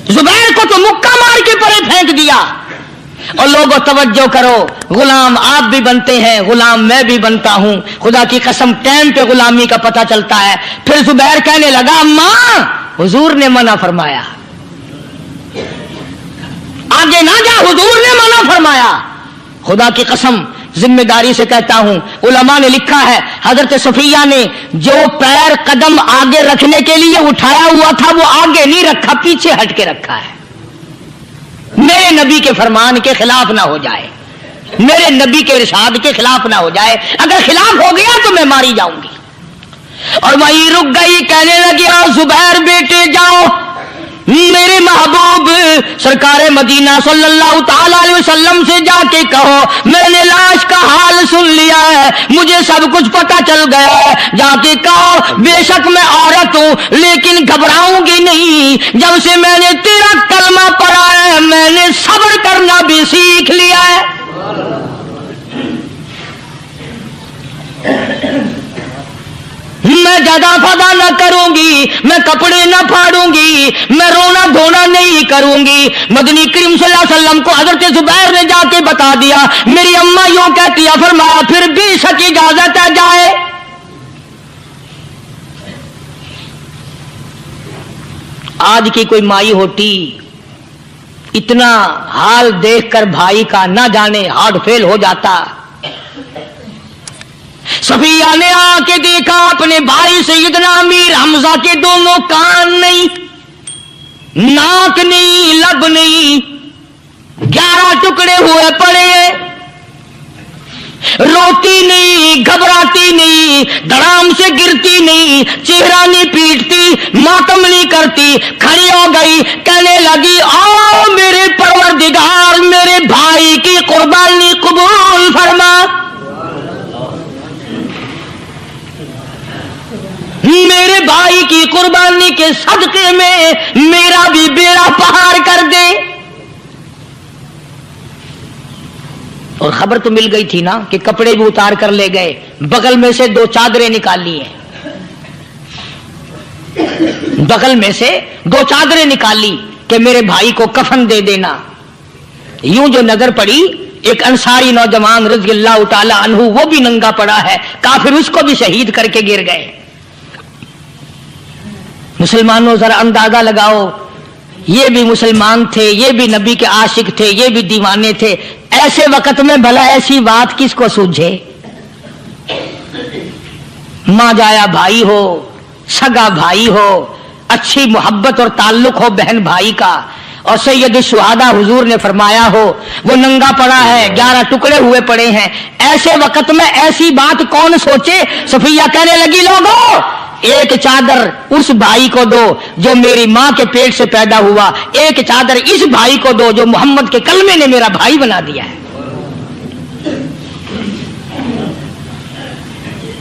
A: जुबैर को तो मुक्का मार के परे फेंक दिया। और लोगों तवज्जो करो, गुलाम आप भी बनते हैं, गुलाम मैं भी बनता हूं। खुदा की कसम टाइम पे गुलामी का पता चलता है। फिर जुबैर कहने लगा, अम्मा हुजूर ने मना फरमाया, आगे ना जा, हुजूर ने मना फरमाया। खुदा की कसम जिम्मेदारी से कहता हूं, उलमा ने लिखा है हजरत सफिया ने जो पैर कदम आगे रखने के लिए उठाया हुआ था वो आगे नहीं रखा, पीछे हट के रखा है। मेरे नबी के फरमान के खिलाफ ना हो जाए, मेरे नबी के इरशाद के खिलाफ ना हो जाए। अगर खिलाफ हो गया तो मैं मारी जाऊंगी। और वहीं रुक गई, कहने लगी, जुबैर बेटे जाओ, मेरे महबूब सरकार मदीना सल्लल्लाहु ताला अलैहि वसल्लम से जाके कहो मैंने लाश का हाल सुन लिया है, मुझे सब कुछ पता चल गया है। जाके कहो बेशक मैं औरत हूं लेकिन घबराऊंगी नहीं। जब से मैंने तेरा कलमा पढ़ा है मैंने सब्र करना भी सीख लिया है। मैं ज्यादा फदा न करूंगी, मैं कपड़े न फाड़ूंगी, मैं रोना धोना नहीं करूंगी। मदनी करीम सल्लल्लाहु अलैहि वसल्लम को हजरत जुबैर ने जाके बता दिया, मेरी अम्मा यूं कहती है। फरमाया फिर भी शक इजाजत है, जाए। आज की कोई माई होती इतना हाल देखकर भाई का ना जाने हार्ट फेल हो जाता। सफिया ने आके देखा अपने भाई सैयदना अमीर हमजा के दोनों कान नहीं, नाक नहीं, लब नहीं, 11 टुकड़े हुए पड़े। रोती नहीं, घबराती नहीं, धड़ाम से गिरती नहीं, चेहरा नहीं पीटती, मातम नहीं करती, खड़ी हो गई। कहने लगी, आओ मेरे परवरदिगार मेरे भाई की कुर्बानी कबूल फरमा। मेरे भाई की कुर्बानी के सदके में मेरा भी बेड़ा पार कर दे। और खबर तो मिल गई थी ना कि कपड़े भी उतार कर ले गए, बगल में से 2 चादरें निकाली हैं, बगल में से 2 चादरें निकाली कि मेरे भाई को कफन दे देना। यूं जो नजर पड़ी, एक अंसारी नौजवान रज़ी अल्लाह ताला अन्हु, वो भी नंगा पड़ा है, काफिर उसको भी शहीद करके गिर गए। मुसलमानों जरा अंदाजा लगाओ, ये भी मुसलमान थे, ये भी नबी के आशिक थे, ये भी दीवाने थे, ऐसे वक्त में भला ऐसी बात किसको सूझे? मां जाया भाई हो, सगा भाई हो, अच्छी मोहब्बत और ताल्लुक हो बहन भाई का, और सैयद शुहादा हुजूर ने फरमाया हो वो नंगा पड़ा है, 11 टुकड़े हुए पड़े हैं, ऐसे वक्त में ऐसी बात कौन सोचे? सफिया कहने लगी, लोगों एक चादर उस भाई को दो जो मेरी मां के पेट से पैदा हुआ, एक चादर इस भाई को दो जो मोहम्मद के कलमे ने मेरा भाई बना दिया है,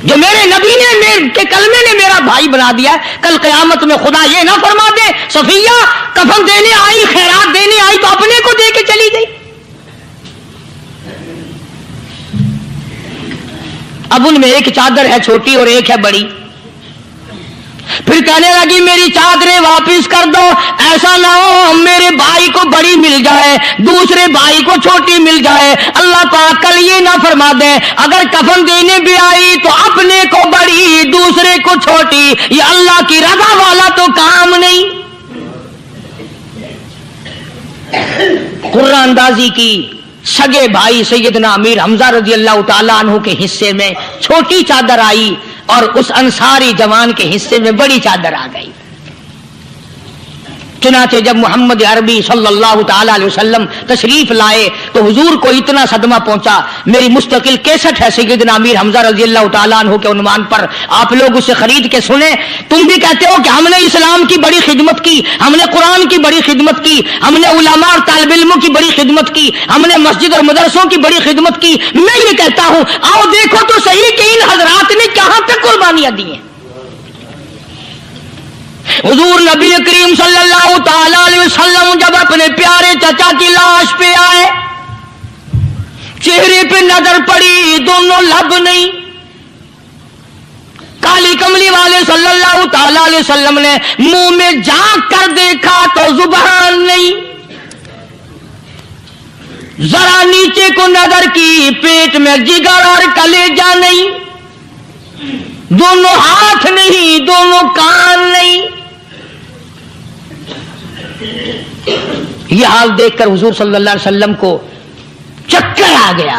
A: जो मेरे नबी ने मेरे के कलमे ने मेरा भाई बना दिया है। कल कयामत में खुदा ये ना फरमा दे सफिया कफन देने आई, खैरात देने आई तो अपने को दे के चली गई। अब उनमें एक चादर है छोटी और एक है बड़ी। फिर कहने लगी मेरी चादरें वापस कर दो, ऐसा ना हो मेरे भाई को बड़ी मिल जाए, दूसरे भाई को छोटी मिल जाए, अल्लाह पाक कल ये ना फरमा दे अगर कफन देने भी आई तो अपने को बड़ी दूसरे को छोटी, ये अल्लाह की रजा वाला तो काम नहीं। कुर्रा अंदाजी की, सगे भाई सैयदना अमीर हमजा रजी अल्लाह ताला अन्हु के हिस्से में छोटी चादर आई और उस अंसारी जवान के हिस्से में बड़ी चादर आ गई। चुनाचे जब मोहम्मद अरबी सल्लल्लाहु ताला अलैहि वसल्लम तशरीफ लाए तो हुजूर को इतना सदमा पहुंचा। मेरी मुस्तकिल कैसेट है सैयदना अमीर हमजा रज़ी अल्लाह ताला अन्हु के उन्वान पर, आप लोग उसे खरीद के सुने। तुम भी कहते हो कि हमने इस्लाम की बड़ी खिदमत की, हमने कुरान की बड़ी खिदमत की, हमने उलमा और तालिब इल्मों की बड़ी खिदमत की, हमने मस्जिद और मदरसों की बड़ी खिदमत की। मैं ये कहता हूं आओ देखो तो सही कि इन हजरात ने कहां तक कुर्बानियां दी हैं। हुजूर नबी करीम सल्लल्लाहु ताला अलैहि वसल्लम जब अपने प्यारे चचा की लाश पे आए, चेहरे पे नजर पड़ी दोनों लब नहीं, काली कमली वाले सल्लल्लाहु ताला अलैहि वसल्लम ने मुंह में झांक कर देखा तो जुबान नहीं, जरा नीचे को नजर की पेट में जिगर और कलेजा नहीं, दोनों हाथ नहीं दोनों कान नहीं। यह हाल देखकर हुजूर सल्लल्लाहु अलैहि वसल्लम को चक्कर आ गया,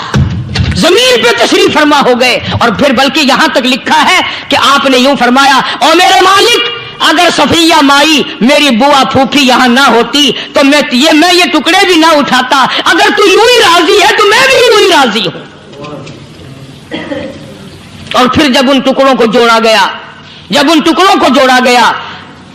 A: जमीन पे तशरीफ फरमा हो गए। और फिर बल्कि यहां तक लिखा है कि आपने यूं फरमाया, ओ मेरे मालिक अगर सफिया माई मेरी बुआ फूफी यहां ना होती तो मैं ये टुकड़े भी ना उठाता, अगर तू यूं ही राजी है तो मैं भी यूं ही राजी हूं। और फिर जब उन टुकड़ों को जोड़ा गया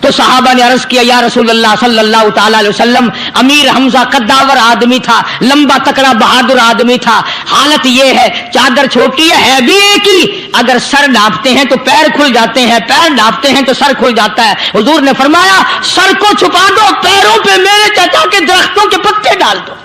A: तो सहाबा ने अर्ज किया, या रसूलल्लाह सल्लल्लाहु ताला अलैहि वसल्लम, अमीर हमजा कद्दावर आदमी था, लंबा तकड़ा बहादुर आदमी था, हालत ये है चादर छोटी है भी एक ही, अगर सर ढांपते हैं तो पैर खुल जाते हैं, पैर ढांपते हैं तो सर खुल जाता है। हुजूर ने फरमाया सर को छुपा दो, पैरों पे मेरे चाचा के दरख्तों के पत्ते डाल दो।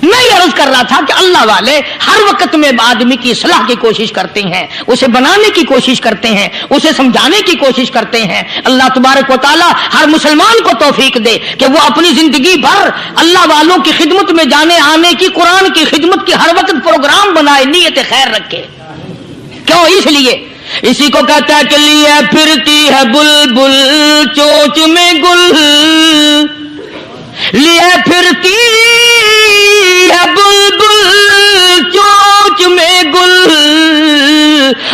A: मैं ये अर्ज कर रहा था कि अल्लाह वाले हर वक्त में आदमी की इस्लाह की कोशिश करते हैं, उसे बनाने की कोशिश करते हैं, उसे समझाने की कोशिश करते हैं। अल्लाह तबारक व तआला हर मुसलमान को तौफीक दे कि वो अपनी जिंदगी भर अल्लाह वालों की खिदमत में जाने आने की, कुरान की खिदमत की हर वक्त प्रोग्राम बनाए, नीयत खैर रखे। क्यों? इसलिए इसी को कहता है कि लिए फिरती है बुलबुल चोंच में गुल, लिए फिरती है बुलबुल चोंच में गुल,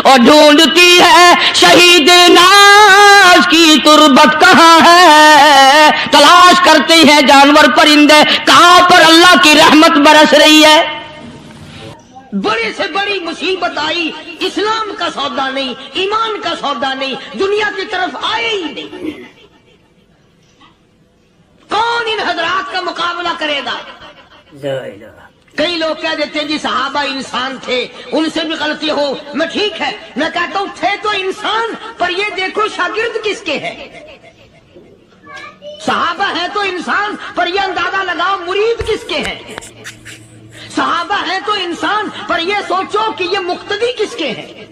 A: और ढूंढती है शहीद नाज की तुरबत कहाँ है, तलाश करते हैं जानवर परिंदे कहां पर अल्लाह की रहमत बरस रही है। बड़े से बड़ी मुसीबत आई, इस्लाम का सौदा नहीं, ईमान का सौदा नहीं, दुनिया की तरफ आए ही नहीं। कौन इन हजरात का मुकाबला करेगा? कई लोग कह देते हैं जी सहाबा इंसान थे, उनसे भी गलती हो। मैं ठीक है, मैं कहता हूं थे तो इंसान, पर ये देखो शागिर्द किसके हैं। صحابہ ہیں تو انسان، پر یہ اندازہ لگاؤ مرید کس کے ہیں؟ صحابہ ہیں تو انسان، پر یہ سوچو کہ یہ مقتدی کس کے ہیں؟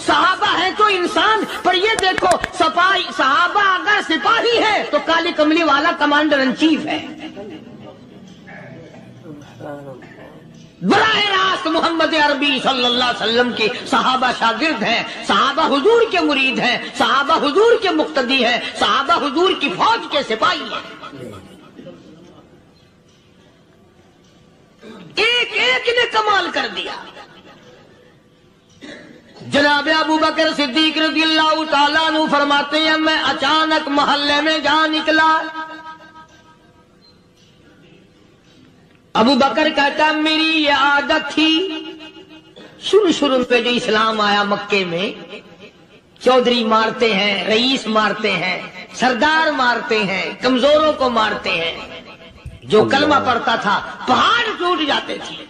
A: صحابہ ہیں تو انسان، پر یہ دیکھو صحابہ اگر سپاہی ہے تو کالی کملی والا کمانڈر ان چیف ہے، براہ راست محمد عربی صلی اللہ علیہ وسلم کے صحابہ شاگرد ہیں، صحابہ حضور کے مرید ہیں، صحابہ حضور کے مقتدی ہیں، صحابہ حضور کی فوج کے سپاہی ہیں۔ ایک ایک نے کمال کر دیا۔ جناب ابو بکر صدیق رضی اللہ تعالیٰ عنہ فرماتے ہیں میں اچانک محلے میں جا نکلا۔ ابو بکر کہتا میری یہ عادت تھی، شروع پہ جو اسلام آیا مکے میں، چودھری مارتے ہیں، رئیس مارتے ہیں، سردار مارتے ہیں، کمزوروں کو مارتے ہیں، جو کلمہ پڑھتا تھا پہاڑ ٹوٹ جاتے تھے،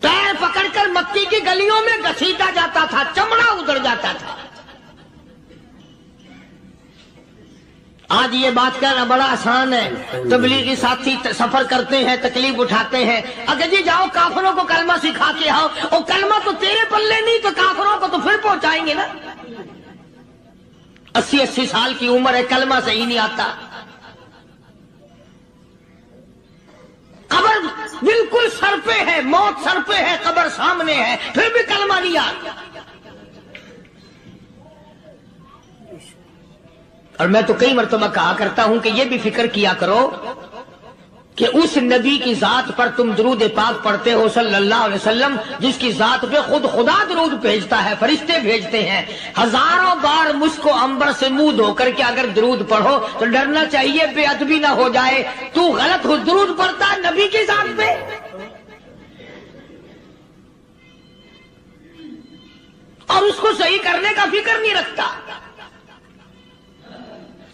A: پیر پکڑ کر مکی کی گلیوں میں گھسیٹا جاتا تھا، چمڑا ادھر جاتا تھا۔ آج یہ بات کرنا بڑا آسان ہے، تبلیغی ساتھی سفر کرتے ہیں، تکلیف اٹھاتے ہیں، اگر جی جاؤ کافروں کو کلمہ سکھا کے آؤ، اور کلمہ تو تیرے پلے نہیں تو کافروں کو تو پھر پہنچائیں گے نا۔ 80 سال کی عمر ہے، کلمہ صحیح نہیں آتا، قبر بالکل سر پہ ہے، موت سر پہ ہے، قبر سامنے ہے، پھر بھی کلمہ نہیں آتا۔ اور میں تو کئی مرتبہ کہا کرتا ہوں کہ یہ بھی فکر کیا کرو کہ اس نبی کی ذات پر تم درود پاک پڑھتے ہو صلی اللہ علیہ وسلم، جس کی ذات پہ خود خدا درود بھیجتا ہے، فرشتے بھیجتے ہیں، ہزاروں بار مجھ کو عنبر سے منہ دھو کر کے اگر درود پڑھو تو ڈرنا چاہیے بے ادبی نہ ہو جائے، تو غلط درود پڑھتا ہے نبی کی ذات پہ۔ اور اس کو صحیح کرنے کا فکر نہیں رکھتا۔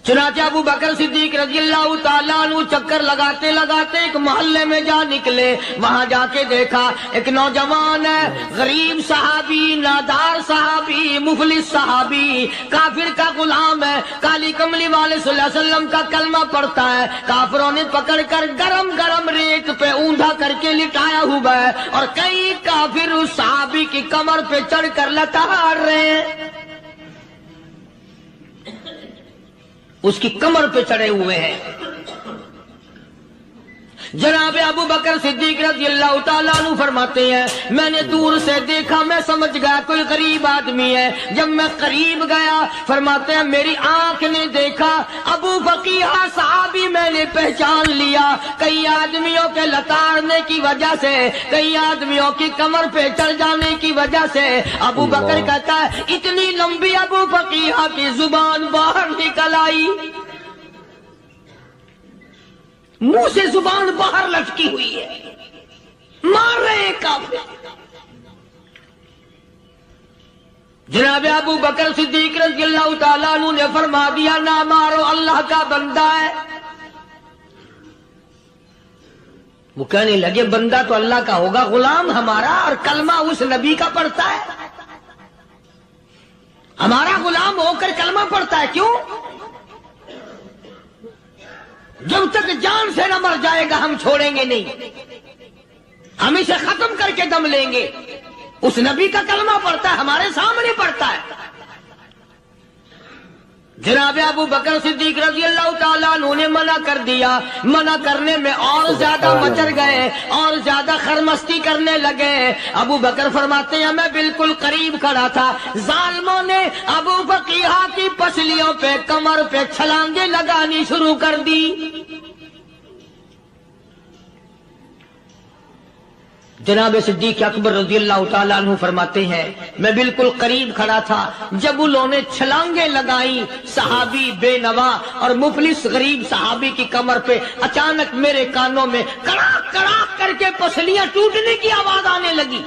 A: چنانچہ ابو بکر صدیق رضی اللہ تعالیٰ عنہ چکر لگاتے لگاتے ایک محلے میں جا نکلے، وہاں جا کے دیکھا ایک نوجوان ہے، غریب صحابی، نادار صحابی، مفلس صحابی، کافر کا غلام ہے، کالی کملی والے صلی اللہ علیہ وسلم کا کلمہ پڑھتا ہے، کافروں نے پکڑ کر گرم گرم ریت پہ اوندا کر کے لٹایا ہوا ہے، اور کئی کافر اس صحابی کی کمر پہ چڑھ کر لتاڑ رہے ہیں، اس کی کمر پہ چڑھے ہوئے ہیں۔ جناب ابو بکر صدیق رضی اللہ تعالیٰ عنہ فرماتے ہیں میں نے دور سے دیکھا، میں سمجھ گیا کوئی غریب آدمی ہے، جب میں قریب گیا فرماتے ہیں میری آنکھ نے دیکھا ابو فقیہ صحابی، میں نے پہچان لیا، کئی آدمیوں کے لتاڑنے کی وجہ سے، کئی آدمیوں کی کمر پہ چڑھ جانے کی وجہ سے ابو بکر کہتا ہے اتنی لمبی ابو فقیہ کی زبان باہر نکل آئی، منہ سے زبان باہر لٹکی ہوئی ہے، مار رہے ہیں کافر۔ جناب ابو بکر صدیق رضی اللہ تعالیٰ عنہ نے فرما دیا نہ مارو، اللہ کا بندہ ہے۔ وہ کہنے لگے بندہ تو اللہ کا ہوگا، غلام ہمارا، اور کلمہ اس نبی کا پڑھتا ہے، ہمارا غلام ہو کر کلمہ پڑھتا ہے، کیوں؟ جب تک جان سے نہ مر جائے گا ہم چھوڑیں گے نہیں، ہم اسے ختم کر کے دم لیں گے۔ اس نبی کا کلمہ پڑھتا ہے، ہمارے سامنے پڑھتا ہے۔ جناب ابو بکر صدیق رضی اللہ تعالیٰ عنہ نے منع کر دیا، منع کرنے میں اور زیادہ مچر گئے، اور زیادہ خرمستی کرنے لگے۔ ابو بکر فرماتے ہیں میں بالکل قریب کھڑا تھا، ظالموں نے ابو فقیہ کی پسلیوں پہ، کمر پہ چھلانگیں لگانی شروع کر دی۔ جناب صدیق اکبر رضی اللہ تعالیٰ عنہ فرماتے ہیں میں بالکل قریب کھڑا تھا، جب انہوں نے چھلانگیں لگائیں صحابی بے نوا اور مفلس غریب صحابی کی کمر پہ، اچانک میرے کانوں میں کڑاک کڑاک کر کے پسلیاں ٹوٹنے کی آواز آنے لگی۔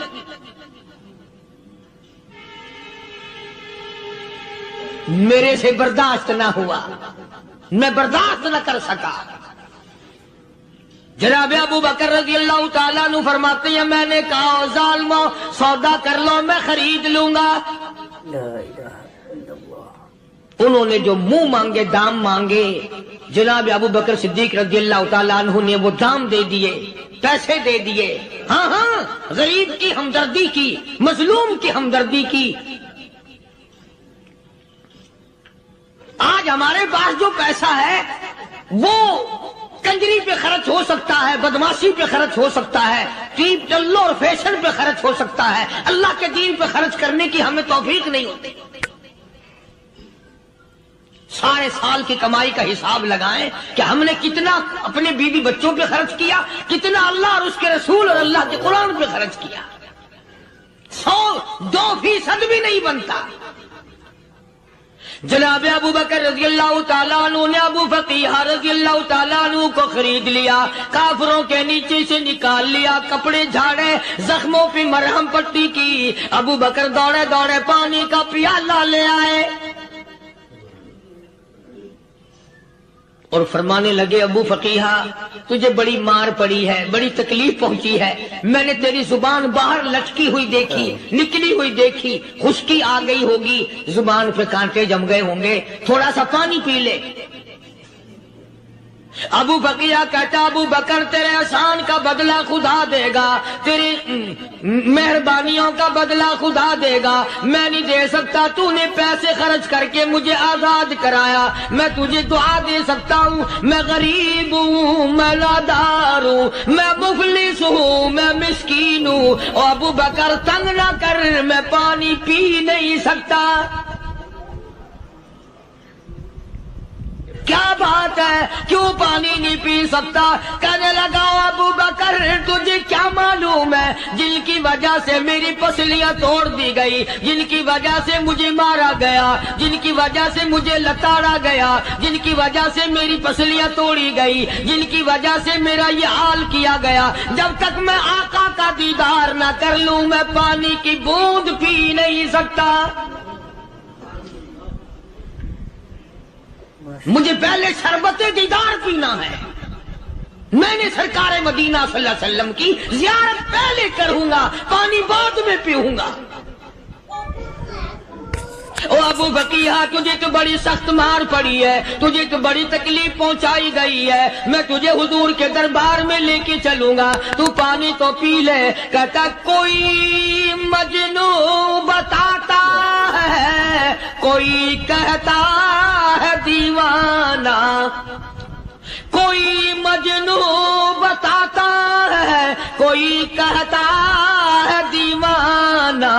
A: میرے سے برداشت نہ ہوا، میں برداشت نہ کر سکا۔ جناب ابو بکر رضی اللہ تعالیٰ عنہ فرماتے ہیں میں نے کہا ظالمو سودا کر لو، میں خرید لوں گا۔ انہوں نے جو منہ مانگے دام مانگے، جناب ابو بکر صدیق رضی اللہ تعالیٰ عنہ نے وہ دام دے دیے، پیسے دے دیے، ہاں ہاں، غریب کی ہمدردی کی، مظلوم کی ہمدردی کی۔ آج ہمارے پاس جو پیسہ ہے وہ کنجری پہ خرچ ہو سکتا ہے، بدماشی پہ خرچ ہو سکتا ہے، ٹیپ ٹلو اور فیشن پہ خرچ ہو سکتا ہے، اللہ کے دین پہ خرچ کرنے کی ہمیں توفیق نہیں ہوتی۔ سارے سال کی کمائی کا حساب لگائیں کہ ہم نے کتنا اپنے بیوی بچوں پہ خرچ کیا، کتنا اللہ اور اس کے رسول اور اللہ کے قرآن پہ خرچ کیا۔ 100-2% بھی نہیں بنتا۔ جناب ابو بکر رضی اللہ تعالیٰ عنہ نے ابو فقیہ رضی اللہ تعالیٰ عنہ کو خرید لیا، کافروں کے نیچے سے نکال لیا، کپڑے جھاڑے، زخموں پہ مرہم پٹی کی۔ ابو بکر دوڑے دوڑے پانی کا پیالہ لے آئے اور فرمانے لگے، ابو فقیہ تجھے بڑی مار پڑی ہے، بڑی تکلیف پہنچی ہے، میں نے تیری زبان باہر لٹکی ہوئی دیکھی، نکلی ہوئی دیکھی، خشکی آ گئی ہوگی، زبان پہ کانٹے جم گئے ہوں گے، تھوڑا سا پانی پی لے۔ ابو فقیہ کہتا، ابو بکر تیرے احسان کا بدلہ خدا دے گا، تیری مہربانیوں کا بدلہ خدا دے گا، میں نہیں دے سکتا، تو نے پیسے خرچ کر کے مجھے آزاد کرایا، میں تجھے دعا دے سکتا ہوں، میں غریب ہوں، میں نادار ہوں، میں مفلس ہوں، میں مسکین ہوں، اور ابو بکر تنگ نہ کر، میں پانی پی نہیں سکتا۔ کیا بات ہے، کیوں پانی نہیں پی سکتا؟ کہنے لگا، ابو بکر تجھے کیا معلوم ہے جن کی وجہ سے میری پسلیاں توڑ دی گئی، جن کی وجہ سے مجھے مارا گیا، جن کی وجہ سے مجھے لتاڑا گیا، جن کی وجہ سے میری پسلیاں توڑی گئی، جن کی وجہ سے میرا یہ حال کیا گیا، جب تک میں آقا کا دیدار نہ کر لوں میں پانی کی بوند پی نہیں سکتا۔ مجھے پہلے شربت دیدار پینا ہے، میں نے سرکار مدینہ صلی اللہ علیہ وسلم کی زیارت پہلے کروں گا، پانی بعد میں پیوں گا۔ او ابو بقیہ تجھے تو بڑی سخت مار پڑی ہے، تجھے تو بڑی تکلیف پہنچائی گئی ہے، میں تجھے حضور کے دربار میں لے کے چلوں گا، تو پانی تو پی لے۔ کہتا، کوئی مجنون بتاتا ہے، کوئی کہتا ہے دیوانہ، کوئی مجنون بتاتا ہے، کوئی کہتا ہے دیوانہ،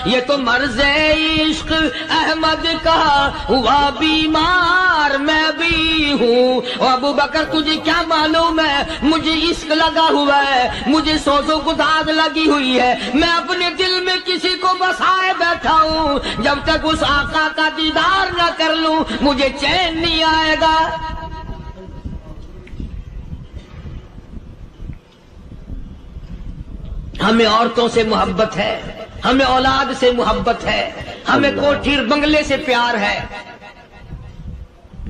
A: یہ تو مرض عشق احمد کا ہوا بیمار میں بھی ہوں۔ اور ابو بکر تجھے کیا معلوم ہے، مجھے عشق لگا ہوا ہے، مجھے سوز و گداز لگی ہوئی ہے، میں اپنے دل میں کسی کو بسائے بیٹھا ہوں، جب تک اس آقا کا دیدار نہ کر لوں مجھے چین نہیں آئے گا۔ ہمیں عورتوں سے محبت ہے، ہمیں اولاد سے محبت ہے، ہمیں کوٹھی بنگلے سے پیار ہے،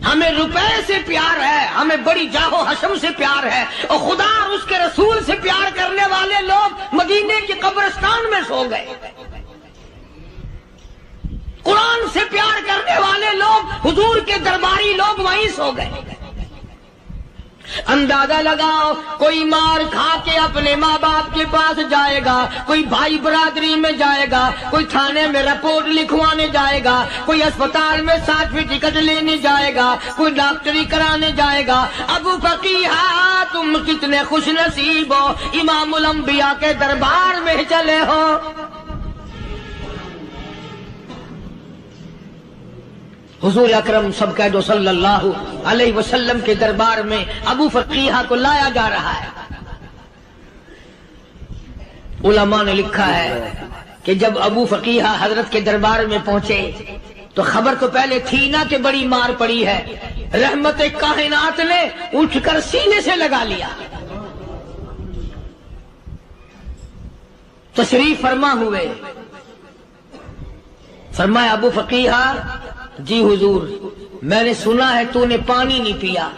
A: ہمیں روپے سے پیار ہے، ہمیں بڑی جاہ و حشم سے پیار ہے، اور خدا اور اس کے رسول سے پیار کرنے والے لوگ مدینے کے قبرستان میں سو گئے، قرآن سے پیار کرنے والے لوگ، حضور کے درباری لوگ وہیں سو گئے۔ اندازہ لگاؤ، کوئی مار کھا کے اپنے ماں باپ کے پاس جائے گا، کوئی بھائی برادری میں جائے گا، کوئی تھانے میں رپورٹ لکھوانے جائے گا، کوئی اسپتال میں سرٹیفکیٹ لینے جائے گا، کوئی ڈاکٹری کرانے جائے گا۔ ابو فقیہ تم کتنے خوش نصیب ہو، امام الانبیاء کے دربار میں چلے ہو۔ حضور اکرم سب کہہ دو صلی اللہ علیہ وسلم کے دربار میں ابو فقیہ کو لایا جا رہا ہے۔ علماء نے لکھا ہے کہ جب ابو فقیہ حضرت کے دربار میں پہنچے تو خبر تو پہلے تھی نہ کہ بڑی مار پڑی ہے، رحمت کائنات نے اٹھ کر سینے سے لگا لیا، تشریف فرما ہوئے، فرمایا ابو فقیہ جی حضور، میں نے سنا ہے تو نے پانی نہیں پیا،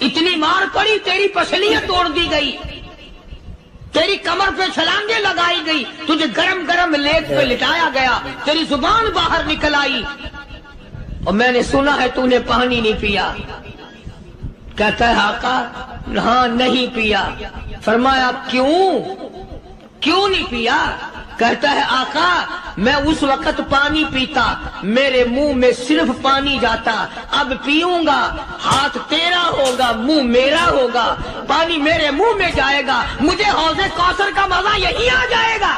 A: اتنی مار پڑی، تیری پسلیاں توڑ دی گئی، تیری کمر پہ چھلانگیں لگائی گئی، تجھے گرم گرم لیٹ پہ لٹایا گیا، تیری زبان باہر نکل آئی، اور میں نے سنا ہے تو نے پانی نہیں پیا. کہتا ہے آقا ہاں نہیں پیا. فرمایا کیوں نہیں پیا؟ کہتا ہے آقا میں اس وقت پانی پیتا میرے منہ میں صرف پانی جاتا، اب پیوں گا ہاتھ تیرا ہوگا منہ میرا ہوگا، پانی میرے منہ میں جائے گا، مجھے حوض کوثر کا مزہ یہی آ جائے گا،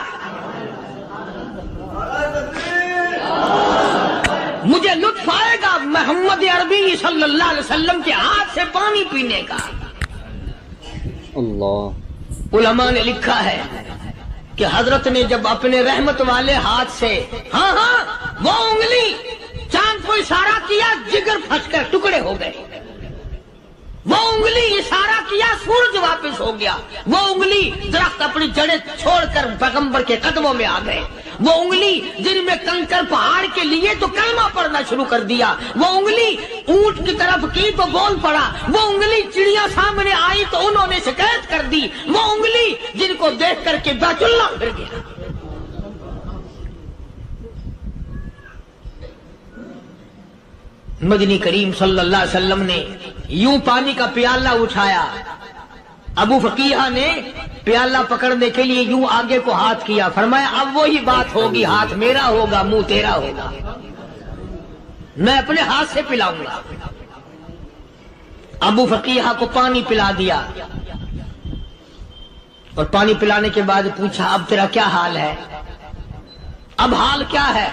A: مجھے لطف آئے گا محمد عربی صلی اللہ علیہ وسلم کے ہاتھ سے پانی پینے کا.
B: اللہ.
A: علماء نے لکھا ہے کہ حضرت نے جب اپنے رحمت والے ہاتھ سے ہاں وہ انگلی چاند کو اشارہ کیا، جگر پھنس کر ٹکڑے ہو گئے. وہ انگلی اشارہ کیا، سورج واپس ہو گیا. وہ انگلی درخت اپنی جڑیں چھوڑ کر پیغمبر کے قدموں میں آ گئے. وہ انگلی جن میں کنکر پہاڑ کے لیے تو کلمہ پڑھنا شروع کر دیا. وہ انگلی اونٹ کی طرف کی تو بول پڑا. وہ انگلی چڑیا سامنے آئی تو انہوں نے شکایت کر دی. وہ انگلی جن کو دیکھ کر کے بیت اللہ پھر گیا. مدنی کریم صلی اللہ علیہ وسلم نے یوں پانی کا پیالہ اٹھایا، ابو فقیہ نے پیالہ پکڑنے کے لیے یوں آگے کو ہاتھ کیا، فرمایا اب وہی بات ہوگی، ہاتھ میرا ہوگا منہ تیرا ہوگا، میں اپنے ہاتھ سے پلاؤں گا. ابو فقیہ کو پانی پلا دیا اور پانی پلانے کے بعد پوچھا اب تیرا کیا حال ہے؟ اب حال کیا ہے؟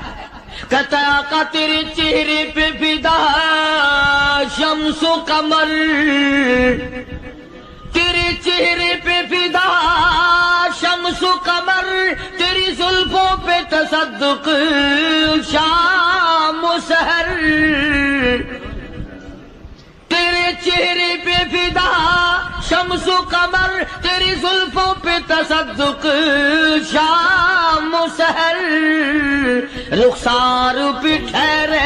A: کہتا ہے آقا تیرے چہرے پہ فدا شمس و قمر، تیرے چہرے پہ فدا شمس و قمر، تیری زلفوں پہ تصدق شام و سحر، تیرے چہرے پہ فدا شمس و قمر، تیری زلفوں پہ تصدق شام و سحر، رخسار پہ ٹھہرے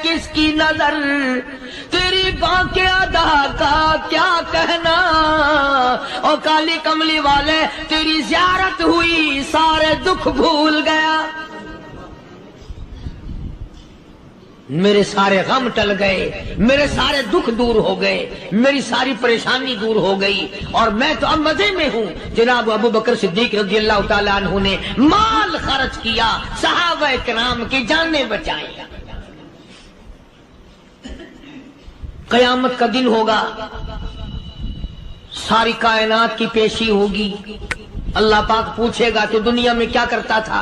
A: کس کی نظر، تیری بانک ادا کا کیا کہنا، اور کالی کملی والے تیری زیارت ہوئی سارے دکھ بھول گیا، میرے سارے غم ٹل گئے، میرے سارے دکھ دور ہو گئے، میری ساری پریشانی دور ہو گئی، اور میں تو اب مزے میں ہوں. جناب ابو بکر صدیق رضی اللہ تعالیٰ عنہ نے مال خرچ کیا، صحابہ کرام کی جانیں بچائیں. قیامت کا دن ہوگا، ساری کائنات کی پیشی ہوگی، اللہ پاک پوچھے گا کہ دنیا میں کیا کرتا تھا؟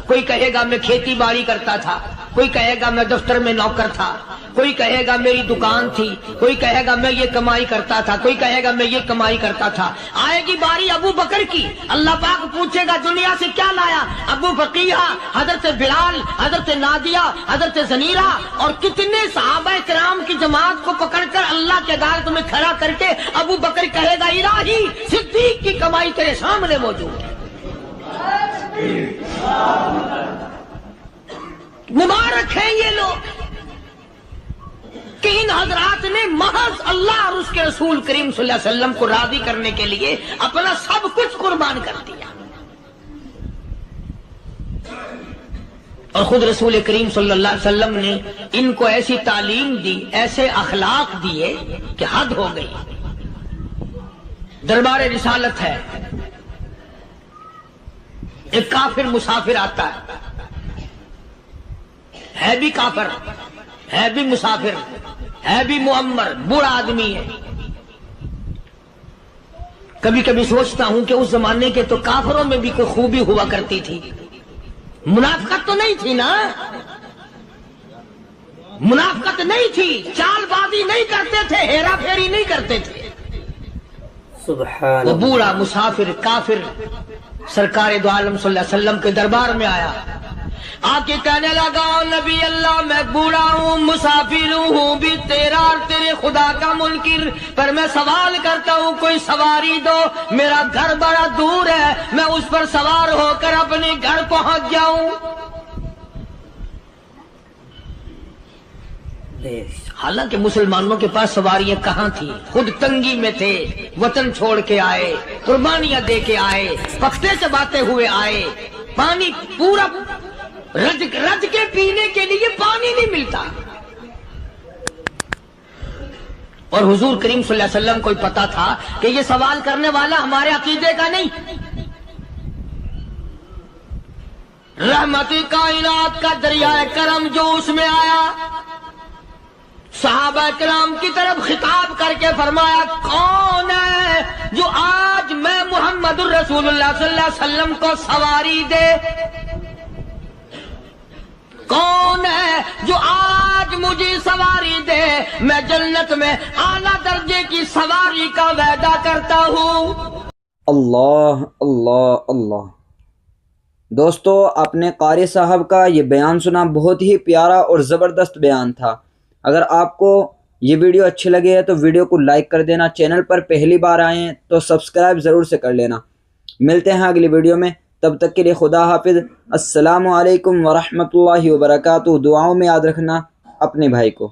A: کوئی کہے گا میں کھیتی باڑی کرتا تھا، کوئی کہے گا میں دفتر میں نوکر تھا، کوئی کہے گا میری دکان تھی، کوئی کہے گا میں یہ کمائی کرتا تھا، کوئی کہے گا میں یہ کمائی کرتا تھا. آئے گی باری ابو بکر کی، اللہ پاک پوچھے گا دنیا سے کیا لایا؟ ابو فقیہ، حضرت بلال، حضرت نادیہ، حضرت زنیرہ اور کتنے صحابہ کرام کی جماعت کو پکڑ کر اللہ کے عدالت میں کھڑا کر کے ابو بکر کہے گا الہی صدیق کی کمائی تیرے سامنے موجود ہے. مبارک ہیں یہ لوگ کہ ان حضرات نے محض اللہ اور اس کے رسول کریم صلی اللہ علیہ وسلم کو راضی کرنے کے لیے اپنا سب کچھ قربان کر دیا. اور خود رسول کریم صلی اللہ علیہ وسلم نے ان کو ایسی تعلیم دی، ایسے اخلاق دیے کہ حد ہو گئی. دربار رسالت ہے، ایک کافر مسافر آتا ہے بھی کافر، ہے بھی مسافر، ہے بھی معمر، بوڑھا آدمی ہے. کبھی کبھی سوچتا ہوں کہ اس زمانے کے تو کافروں میں بھی کوئی خوبی ہوا کرتی تھی، منافقت تو نہیں تھی نا، منافقت نہیں تھی، چال بازی نہیں کرتے تھے، ہیرا پھیری نہیں کرتے تھے.
B: سبحان
A: وہ بوڑھا مسافر کافر سرکار دو عالم صلی اللہ علیہ وسلم کے دربار میں آیا، آ کے کہنے لگا نبی اللہ میں بوڑھا ہوں، مسافر ہوں بھی تیرا اور تیرے خدا کا منکر، پر میں سوال کرتا ہوں کوئی سواری دو، میرا گھر بڑا دور ہے، میں اس پر سوار ہو کر اپنے گھر پہنچ جاؤں. حالانکہ مسلمانوں کے پاس سواریاں کہاں تھی، خود تنگی میں تھے، وطن چھوڑ کے آئے، قربانیاں دے کے آئے، پختے چباتے ہوئے آئے، پانی پورا رج کے پینے کے لیے پانی نہیں ملتا. اور حضور کریم صلی اللہ علیہ وسلم کو پتا تھا کہ یہ سوال کرنے والا ہمارے عقیدے کا نہیں، رحمت کائنات کا دریائے کرم جو اس میں آیا، صحابہ کرام کی طرف خطاب کر کے فرمایا کون ہے جو آج میں محمد الرسول اللہ صلی اللہ علیہ وسلم کو سواری دے، کون ہے جو آج مجھے سواری دے، میں جنت میں اعلیٰ درجے کی سواری کا وعدہ کرتا ہوں۔
B: اللہ اللہ اللہ۔ دوستو، اپنے قاری صاحب کا یہ بیان سنا، بہت ہی پیارا اور زبردست بیان تھا۔ اگر آپ کو یہ ویڈیو اچھی لگے ہے تو ویڈیو کو لائک کر دینا، چینل پر پہلی بار آئے ہیں تو سبسکرائب ضرور سے کر لینا۔ ملتے ہیں اگلی ویڈیو میں، تب تک کے لیے خدا حافظ۔ السلام علیکم ورحمۃ اللہ وبرکاتہ۔ دعاؤں میں یاد رکھنا اپنے بھائی کو۔